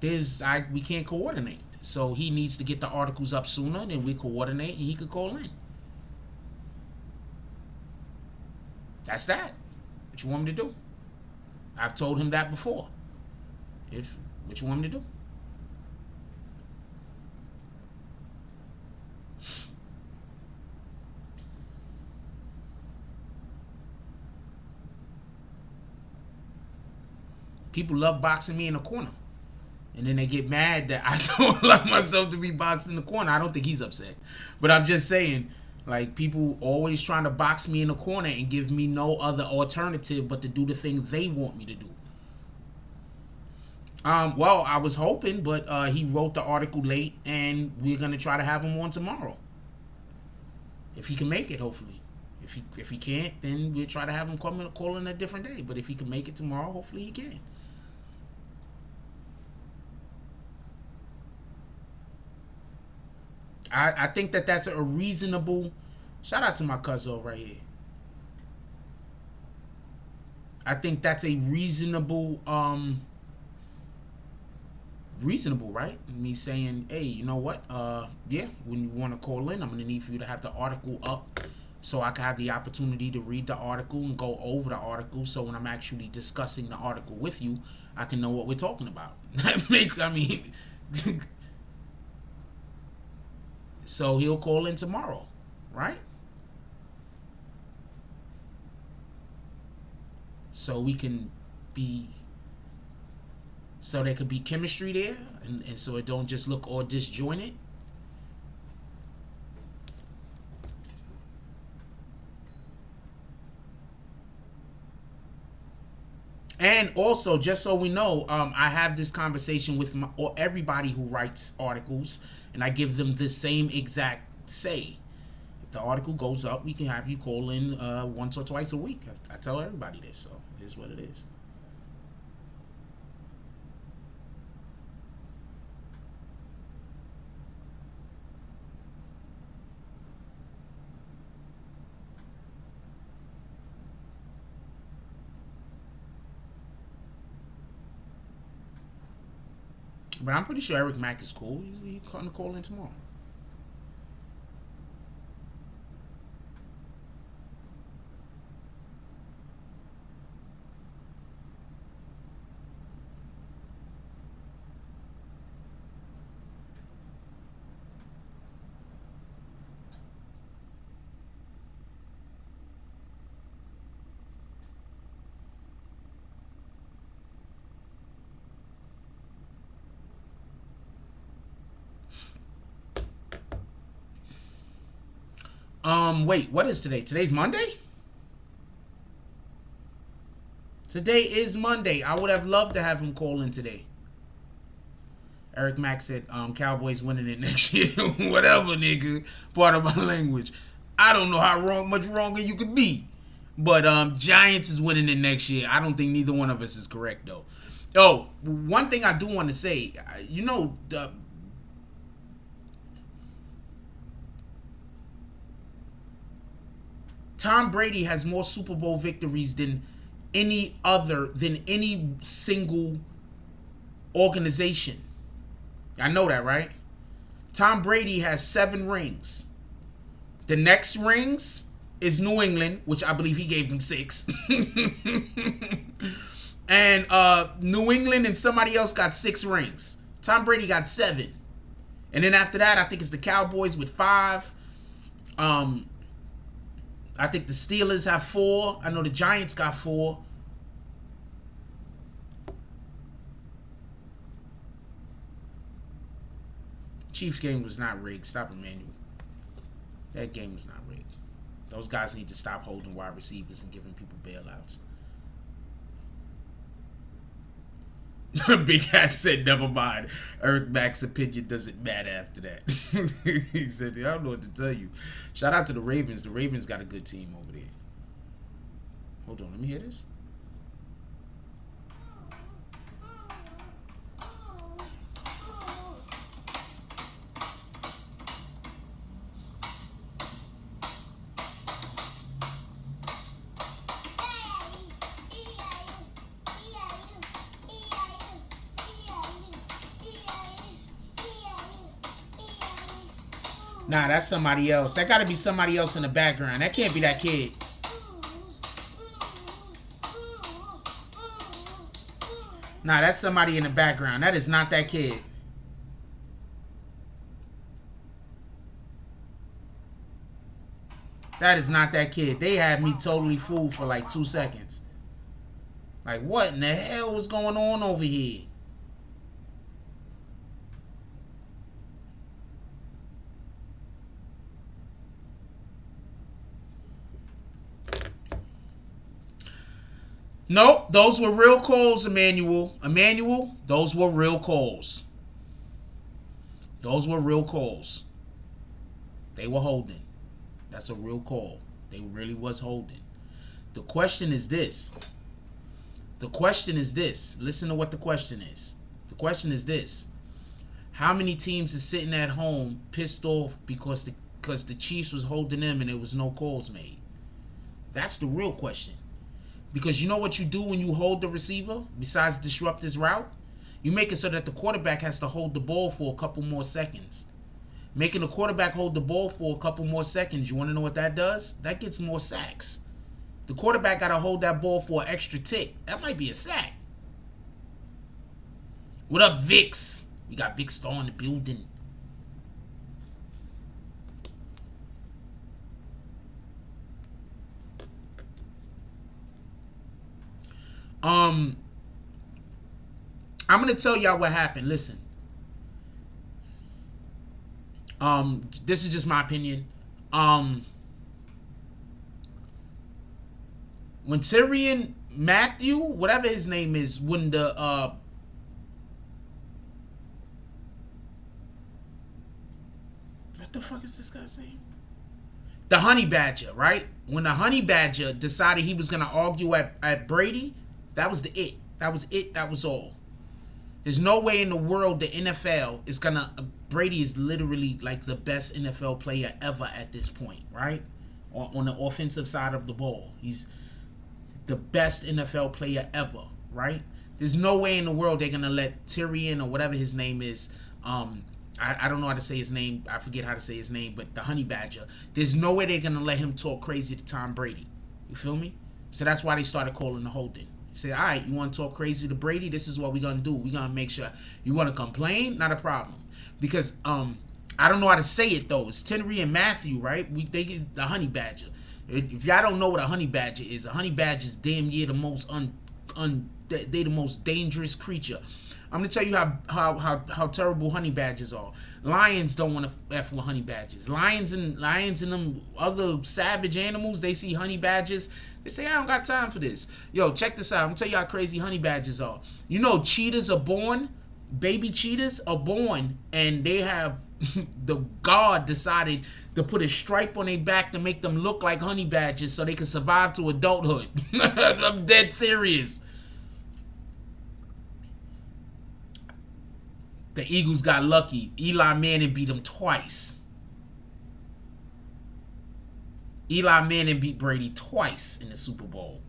we can't coordinate. So he needs to get the articles up sooner, and then we coordinate, and he could call in. That's that. What you want me to do? I've told him that before. What you want me to do? People love boxing me in the corner. And then they get mad that I don't allow myself to be boxed in the corner. I don't think he's upset. But I'm just saying, like, people always trying to box me in the corner and give me no other alternative but to do the thing they want me to do. Well, I was hoping, but he wrote the article late, and we're going to try to have him on tomorrow. If he can make it, hopefully. If he can't, then we'll try to have him call in a different day. But if he can make it tomorrow, hopefully he can. I think that's a reasonable. Shout out to my cousin right here. I think that's a reasonable, right? Me saying, hey, you know what? Yeah, when you want to call in, I'm gonna need for you to have the article up, so I can have the opportunity to read the article and go over the article. So when I'm actually discussing the article with you, I can know what we're talking about. That makes, I mean. So he'll call in tomorrow, right? So we can be, so there could be chemistry there, and so it don't just look all disjointed. And also, just so we know, I have this conversation with everybody who writes articles, and I give them the same exact say. If the article goes up, we can have you call in once or twice a week. I tell everybody this, so it is what it is. But I'm pretty sure Eric Mack is cool. He's going to call in tomorrow. Wait, what is today? Today's Monday? Today is Monday. I would have loved to have him call in today. Eric Mack said, Cowboys winning it next year. Whatever, nigga. Part of my language. I don't know how much wronger you could be. But Giants is winning it next year. I don't think neither one of us is correct, though. Oh, one thing I do want to say, you know, Tom Brady has more Super Bowl victories than any single organization. I know that, right? Tom Brady has 7 rings. The next rings is New England, which I believe he gave them 6. And New England and somebody else got 6 rings. Tom Brady got 7. And then after that, I think it's the Cowboys with 5. I think the Steelers have 4. I know the Giants got 4. Chiefs game was not rigged. Stop it, Manuel. That game was not rigged. Those guys need to stop holding wide receivers and giving people bailouts. Big Hat said, never mind. Earth Mac's opinion doesn't matter after that. He said, I don't know what to tell you. Shout out to the Ravens. The Ravens got a good team over there. Hold on, let me hear this. Nah, that's somebody else. That gotta be somebody else in the background. That can't be that kid. Nah, that's somebody in the background. That is not that kid. That is not that kid. They had me totally fooled for like 2 seconds. Like, what in the hell was going on over here? Nope, those were real calls, Emmanuel. Emmanuel, those were real calls. Those were real calls. They were holding. That's a real call. They really was holding. The question is this. The question is this. Listen to what the question is. The question is this. How many teams are sitting at home pissed off because the Chiefs was holding them and there was no calls made? That's the real question. Because you know what you do when you hold the receiver, besides disrupt his route? You make it so that the quarterback has to hold the ball for a couple more seconds. Making the quarterback hold the ball for a couple more seconds, you want to know what that does? That gets more sacks. The quarterback got to hold that ball for an extra tick. That might be a sack. What up, Vix? We got Vic Star in the building. I'm gonna tell y'all what happened. Listen. This is just my opinion. When Tyrann Mathieu, whatever his name is, when the what the fuck is this guy saying? The Honey Badger, right? When the Honey Badger decided he was gonna argue at Brady, that was it. That was it. That was all. There's no way in the world the NFL is gonna. Brady is literally like the best NFL player ever at this point, right? On the offensive side of the ball, he's the best NFL player ever, right? There's no way in the world they're gonna let Tyrann or whatever his name is. I don't know how to say his name. I forget how to say his name, but the Honey Badger. There's no way they're gonna let him talk crazy to Tom Brady. You feel me? So that's why they started calling the holding. Say, all right, you want to talk crazy to Brady? This is what we're going to do. We're going to make sure. You want to complain? Not a problem. Because I don't know how to say it, though. It's Tyrann Mathieu, right? They the Honey Badger. If y'all don't know what a Honey Badger is, a Honey Badger is damn near the most they the most dangerous creature. I'm going to tell you how terrible Honey Badgers are. Lions don't want to F with Honey Badgers. Lions and them other savage animals, they see Honey Badgers. They say, I don't got time for this. Yo, check this out. I'm going to tell you how crazy Honey Badgers are. You know, cheetahs are born. Baby cheetahs are born. And they have, the God decided to put a stripe on their back to make them look like Honey Badgers so they can survive to adulthood. I'm dead serious. The Eagles got lucky. Eli Manning beat them twice. Eli Manning beat Brady twice in the Super Bowl.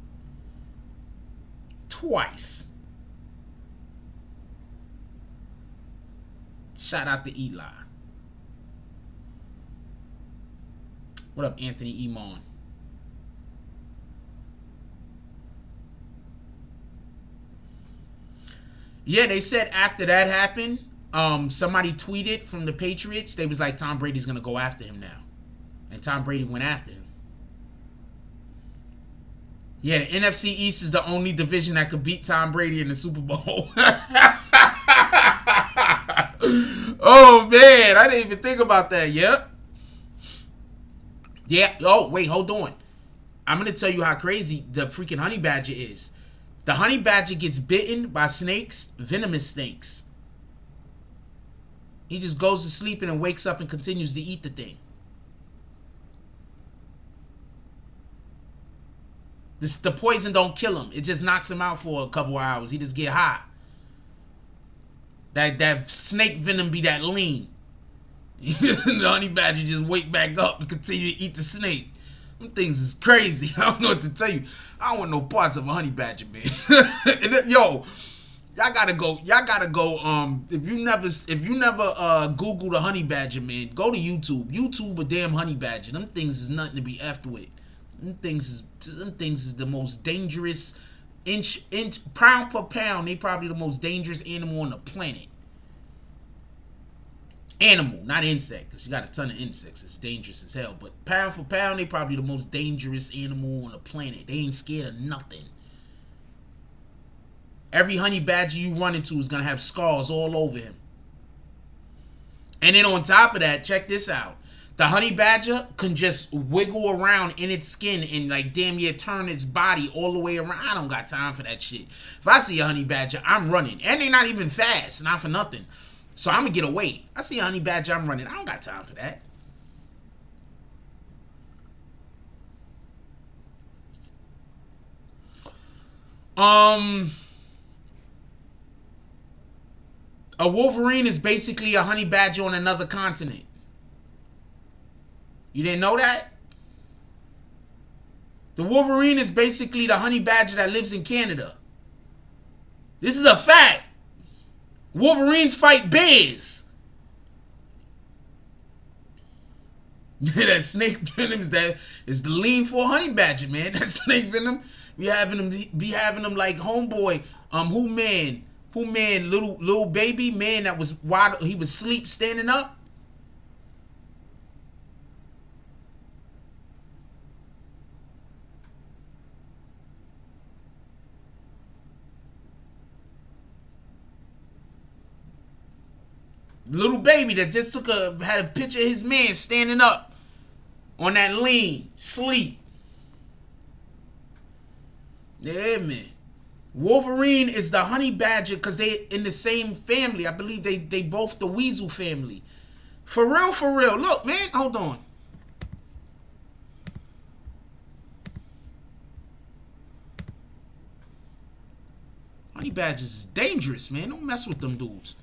Twice. Shout out to Eli. What up, Anthony Emon? Yeah, they said after that happened, somebody tweeted from the Patriots. They was like, Tom Brady's going to go after him now. And Tom Brady went after him. Yeah, the NFC East is the only division that could beat Tom Brady in the Super Bowl. Oh, man. I didn't even think about that. Yep. Yeah. Oh, wait. Hold on. I'm going to tell you how crazy the freaking Honey Badger is. The honey badger gets bitten by snakes, venomous snakes. He just goes to sleep and then wakes up and continues to eat the thing. The poison don't kill him. It just knocks him out for a couple of hours. He just get high. That snake venom be that lean. The honey badger just wake back up and continue to eat the snake. Them things is crazy. I don't know what to tell you. I don't want no parts of a honey badger, man. And then, yo, y'all gotta go. If you never Google the honey badger, man, go to YouTube. YouTube a damn honey badger. Them things is nothing to be effed with. Them things is the most dangerous inch pound per pound. They probably the most dangerous animal on the planet. Animal, not insect, because you got a ton of insects. It's dangerous as hell. But pound for pound, they probably the most dangerous animal on the planet. They ain't scared of nothing. Every honey badger you run into is gonna have scars all over him. And then on top of that, check this out. The honey badger can just wiggle around in its skin and like damn near turn its body all the way around. I don't got time for that shit. If I see a honey badger, I'm running. And they're not even fast, not for nothing. So I'm gonna get away. I see a honey badger, I'm running. I don't got time for that. A wolverine is basically a honey badger on another continent. You didn't know that? The wolverine is basically the honey badger that lives in Canada. This is a fact. Wolverines fight bears. That snake venom is the lean for a honey badger, man. That snake venom be having them like homeboy. Who man, little baby man that was wide. He was asleep standing up. Little baby that just had a picture of his man standing up on that lean, sleep. Yeah, man. Wolverine is the honey badger because they in the same family. I believe they both the weasel family. For real. Look, man, hold on. Honey badgers is dangerous, man. Don't mess with them dudes.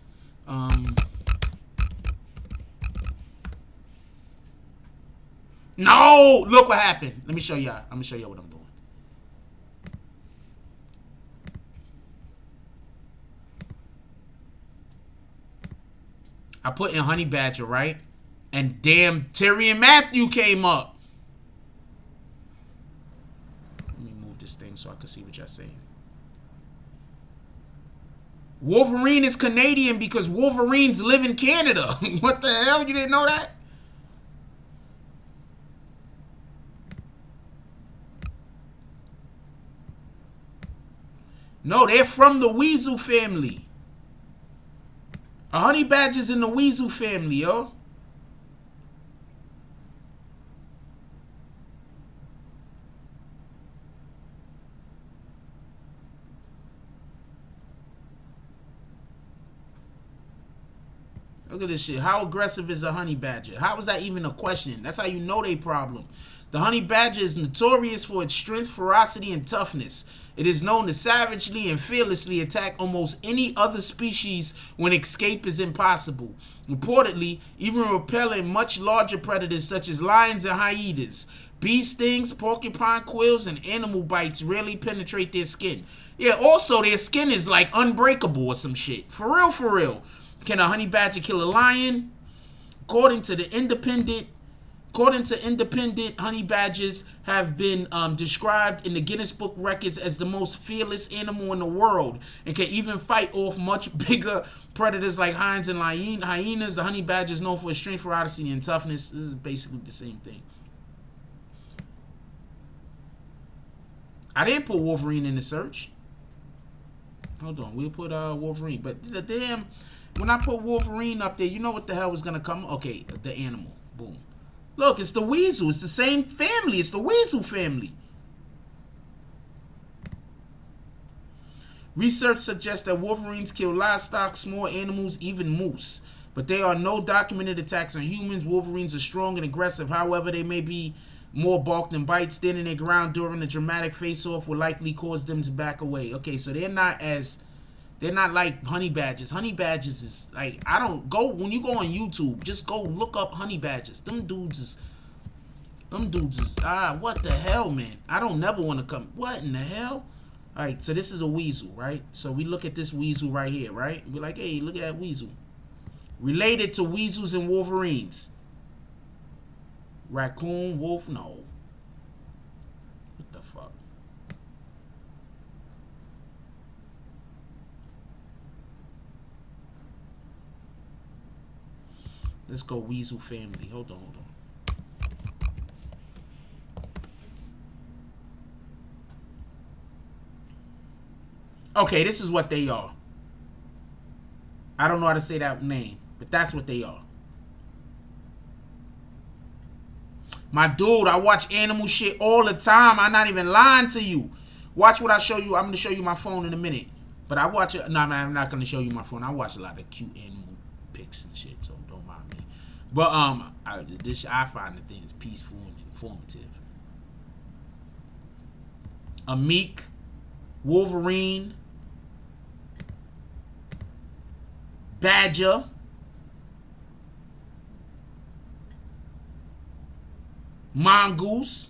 No! Look what happened. Let me show y'all. I'm gonna show y'all what I'm doing. I put in honey badger, right? And damn, Terry and Matthew came up. Let me move this thing so I can see what y'all saying. Wolverine is Canadian because Wolverines live in Canada. What the hell? You didn't know that? No, they're from the weasel family. A honey badger's in the weasel family, yo. Look at this shit. How aggressive is a honey badger? How is that even a question? That's how you know they problem. The honey badger is notorious for its strength, ferocity, and toughness. It is known to savagely and fearlessly attack almost any other species when escape is impossible. Importantly, even repelling much larger predators such as lions and hyenas. Bee stings, porcupine quills, and animal bites rarely penetrate their skin. Yeah, also their skin is like unbreakable or some shit. For real. Can a honey badger kill a lion? According to independent, honey badgers have been described in the Guinness Book Records as the most fearless animal in the world and can even fight off much bigger predators like lions and hyenas. The honey badger is known for its strength, ferocity, and toughness. This is basically the same thing. I didn't put Wolverine in the search. Hold on, we'll put Wolverine. But the damn, when I put Wolverine up there, you know what the hell was gonna come? Okay, the animal. Boom. Look, it's the weasel. It's the same family. It's the weasel family. Research suggests that wolverines kill livestock, small animals, even moose. But there are no documented attacks on humans. Wolverines are strong and aggressive. However, they may be more bark than bite. Standing their ground during a dramatic face-off will likely cause them to back away. Okay, so they're not like honey badgers. Honey badgers is like, I don't go, when you go on YouTube, just go look up honey badgers. Them dudes is what the hell, man? I don't never want to come. What in the hell? All right, so this is a weasel, right? So we look at this weasel right here, right? We're like, hey, look at that weasel. Related to weasels and wolverines. Raccoon, wolf, no. What the fuck? Let's go weasel family. Hold on. Okay, this is what they are. I don't know how to say that name, but that's what they are. My dude, I watch animal shit all the time. I'm not even lying to you. Watch what I show you. I'm going to show you my phone in a minute. But I watch it. No, I'm not going to show you my phone. I watch a lot of cute animal pics and shit, so don't mind me. But I find the things peaceful and informative. A meek Wolverine, badger, mongoose,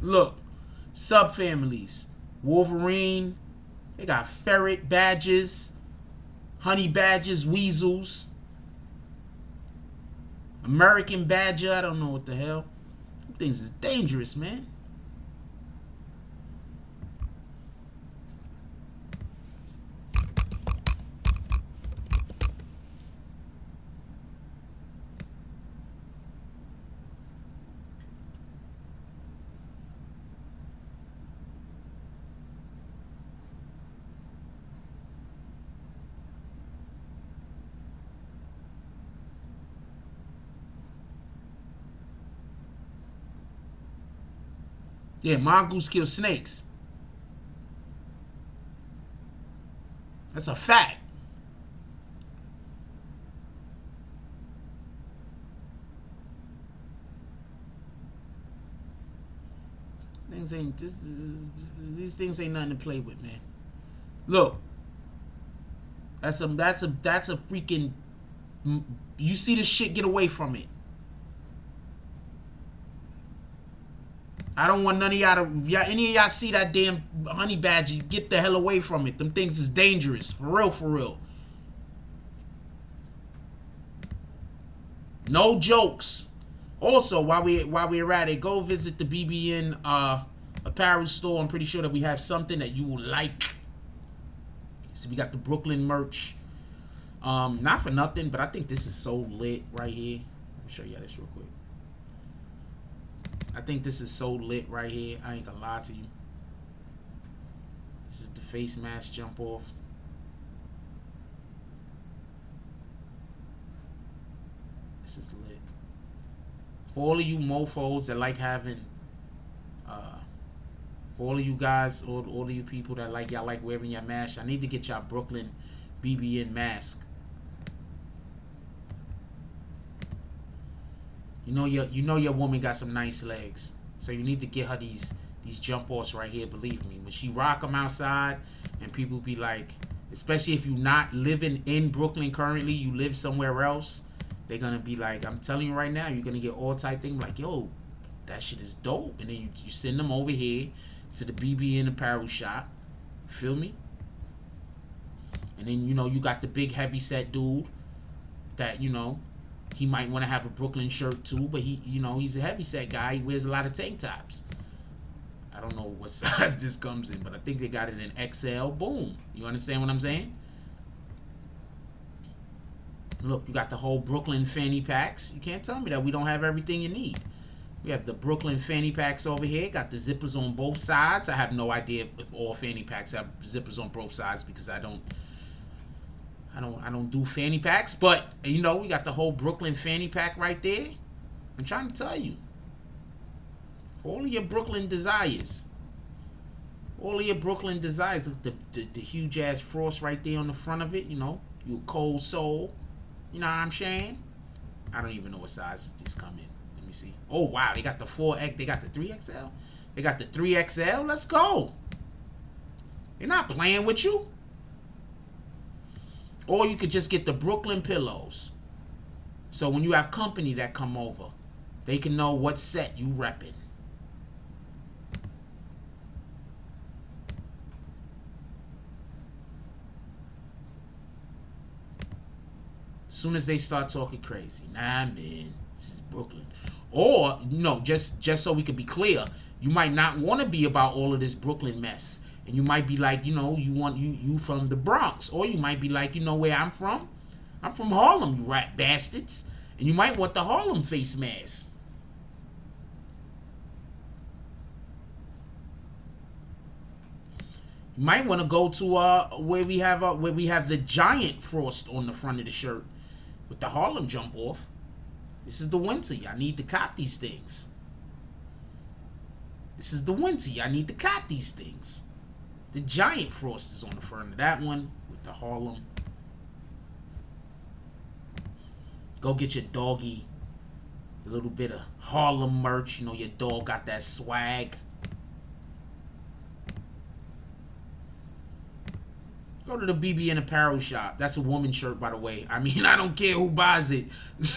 look, subfamilies, Wolverine, they got ferret badgers, honey badgers, weasels, American badger, I don't know what the hell. Them things is dangerous, man. Yeah, mongoose kill snakes. That's a fact. These things ain't nothing to play with, man. Look, that's a freaking. You see this shit, get away from it. I don't want none of y'all to, any of y'all see that damn honey badger, get the hell away from it. Them things is dangerous. For real, for real. No jokes. Also, while we're at it, go visit the BBN apparel store. I'm pretty sure that we have something that you will like. So we got the Brooklyn merch. Not for nothing, but I think this is so lit right here. Let me show you this real quick. I think this is so lit right here. I ain't gonna lie to you. This is the face mask jump off. This is lit. For all of you mofos that like having, for all of you guys, all of you people that y'all like wearing your mask, I need to get y'all Brooklyn BBN mask. You know your woman got some nice legs, so you need to get her these jump offs right here. Believe me, when she rock them outside, and people be like, especially if you're not living in Brooklyn currently, you live somewhere else, they're gonna be like, I'm telling you right now, you're gonna get all type things like, yo, that shit is dope, and then you send them over here to the BBN apparel shop. Feel me? And then you got the big heavy set dude that he might want to have a Brooklyn shirt too, but he's a heavyset guy. He wears a lot of tank tops. I don't know what size this comes in, but I think they got it in XL. Boom. You understand what I'm saying? Look, you got the whole Brooklyn fanny packs. You can't tell me that we don't have everything you need. We have the Brooklyn fanny packs over here. Got the zippers on both sides. I have no idea if all fanny packs have zippers on both sides because I don't do fanny packs. But you know, we got the whole Brooklyn fanny pack right there. I'm trying to tell you. All of your Brooklyn desires. All of your Brooklyn desires. Look, the huge ass frost right there on the front of it. You know, you a cold soul. You know what I'm saying? I don't even know what size these come in. Let me see. Oh wow, they got the 4X. They got the 3XL. They got the 3XL. Let's go. They're not playing with you. Or you could just get the Brooklyn pillows. So when you have company that come over, they can know what set you repping. Soon as they start talking crazy, nah man, this is Brooklyn. Or no, just so we could be clear, you might not want to be about all of this Brooklyn mess, and you might be like, you know, you from the Bronx, or you might be like, you know where I'm from? I'm from Harlem, you rat bastards, and you might want the Harlem face mask. You might want to go to where we have the giant frost on the front of the shirt with the Harlem jump off. This is the winter. Y'all need to cop these things. This is the winter. Y'all need to cop these things. The giant frost is on the front of that one with the Harlem. Go get your doggy a little bit of Harlem merch. You know, your dog got that swag. Go to the BBN apparel shop. That's a woman's shirt, by the way. I mean, I don't care who buys it.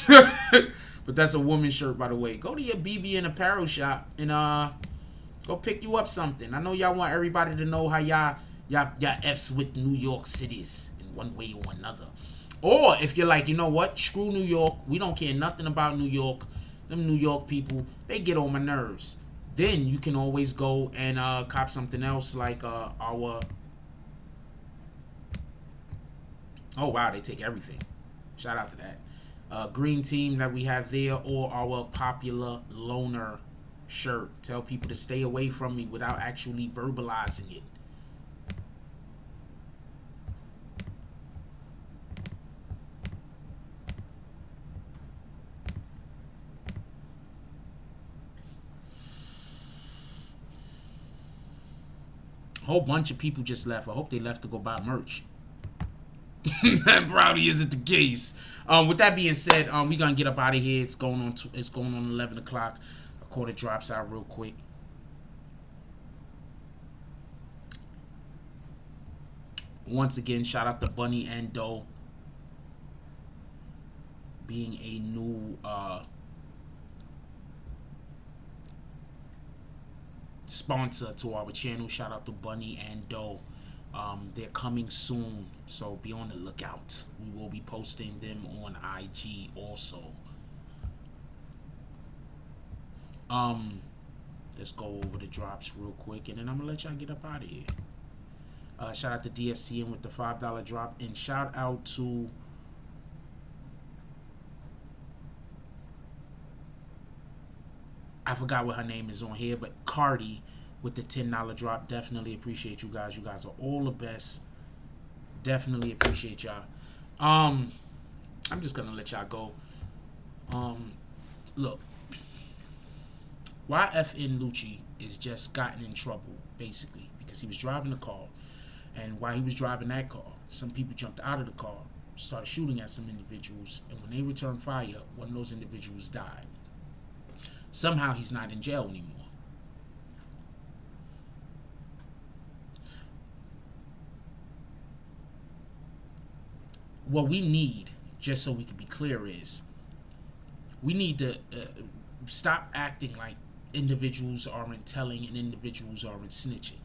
But that's a woman's shirt, by the way. Go to your BBN apparel shop and go pick you up something. I know y'all want everybody to know how y'all F's with New York cities in one way or another. Or if you're like, you know what? Screw New York. We don't care nothing about New York. Them New York people, they get on my nerves. Then you can always go and cop something else like our... Oh, wow, they take everything. Shout out to that. Green team that we have there, or our popular loner shirt. Tell people to stay away from me without actually verbalizing it. A whole bunch of people just left. I hope they left to go buy merch. That probably isn't the case. With that being said, we're gonna get up out of here. It's going on 11 o'clock. A quarter drops out real quick. Once again, shout out to Bunny and Doe being a new sponsor to our channel. Shout out to Bunny and Doe. They're coming soon, so be on the lookout. We will be posting them on IG also. Let's go over the drops real quick, and then I'm gonna let y'all get up out of here. Shout out to DSTN with the $5 drop, and shout out to I forgot what her name is on here, but Cardi with the $10 drop. Definitely appreciate you guys. You guys are all the best. Definitely appreciate y'all. I'm just gonna let y'all go. Look, YFN Lucci is just gotten in trouble basically because he was driving the car, and while he was driving that car, some people jumped out of the car, started shooting at some individuals, and when they returned fire, one of those individuals died. Somehow he's not in jail anymore. What we need, just so we can be clear, is we need to stop acting like individuals aren't telling and individuals aren't snitching.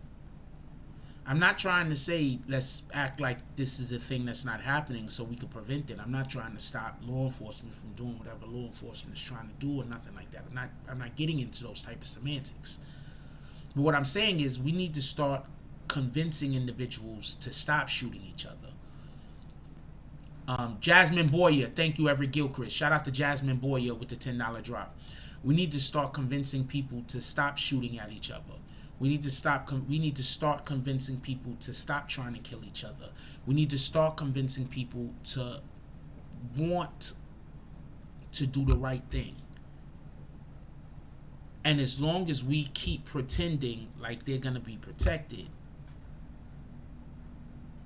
I'm not trying to say let's act like this is a thing that's not happening so we can prevent it. I'm not trying to stop law enforcement from doing whatever law enforcement is trying to do or nothing like that. I'm not getting into those type of semantics. But what I'm saying is we need to start convincing individuals to stop shooting each other. Jasmine Boyer, thank you, Everett Gilchrist. Shout out to Jasmine Boyer with the $10 drop. We need to start convincing people to stop shooting at each other. We need to start convincing people to stop trying to kill each other. We need to start convincing people to want to do the right thing. And as long as we keep pretending like they're going to be protected,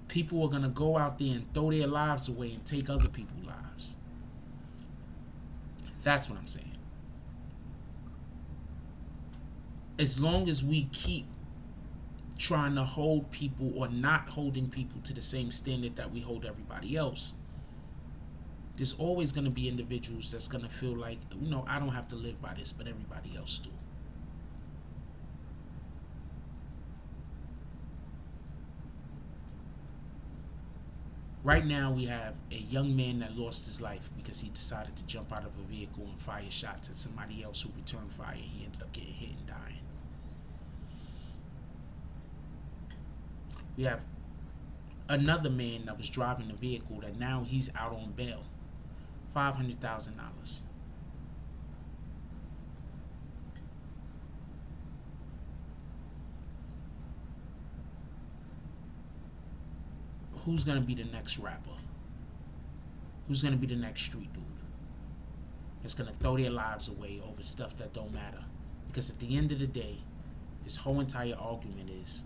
people are going to go out there and throw their lives away and take other people's lives. That's what I'm saying. As long as we keep trying to hold people or not holding people to the same standard that we hold everybody else, there's always going to be individuals that's going to feel like, you know, I don't have to live by this, but everybody else do. Right now, we have a young man that lost his life because he decided to jump out of a vehicle and fire shots at somebody else who returned fire. He ended up getting hit and dying. We have another man that was driving the vehicle that now he's out on bail. $500,000. Who's going to be the next rapper? Who's going to be the next street dude that's going to throw their lives away over stuff that don't matter? Because at the end of the day, this whole entire argument is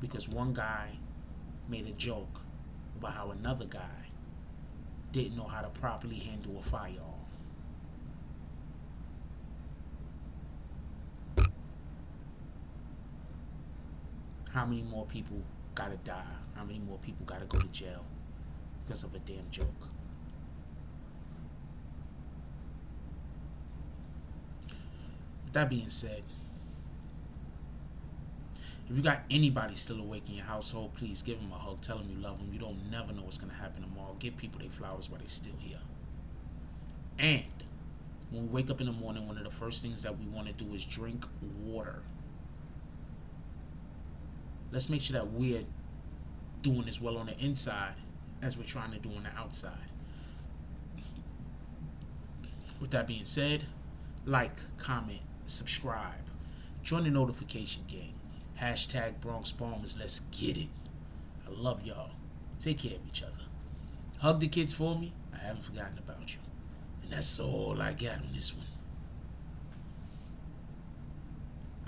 because one guy made a joke about how another guy didn't know how to properly handle a firearm. How many more people gotta die? How many more people gotta go to jail because of a damn joke? With that being said, if you got anybody still awake in your household, please give them a hug. Tell them you love them. You don't never know what's going to happen tomorrow. Give people their flowers while they're still here. And when we wake up in the morning, one of the first things that we want to do is drink water. Let's make sure that we're doing as well on the inside as we're trying to do on the outside. With that being said, like, comment, subscribe, join the notification gang. Hashtag Bronx Bombers. Let's get it. I love y'all. Take care of each other. Hug the kids for me. I haven't forgotten about you. And that's all I got on this one.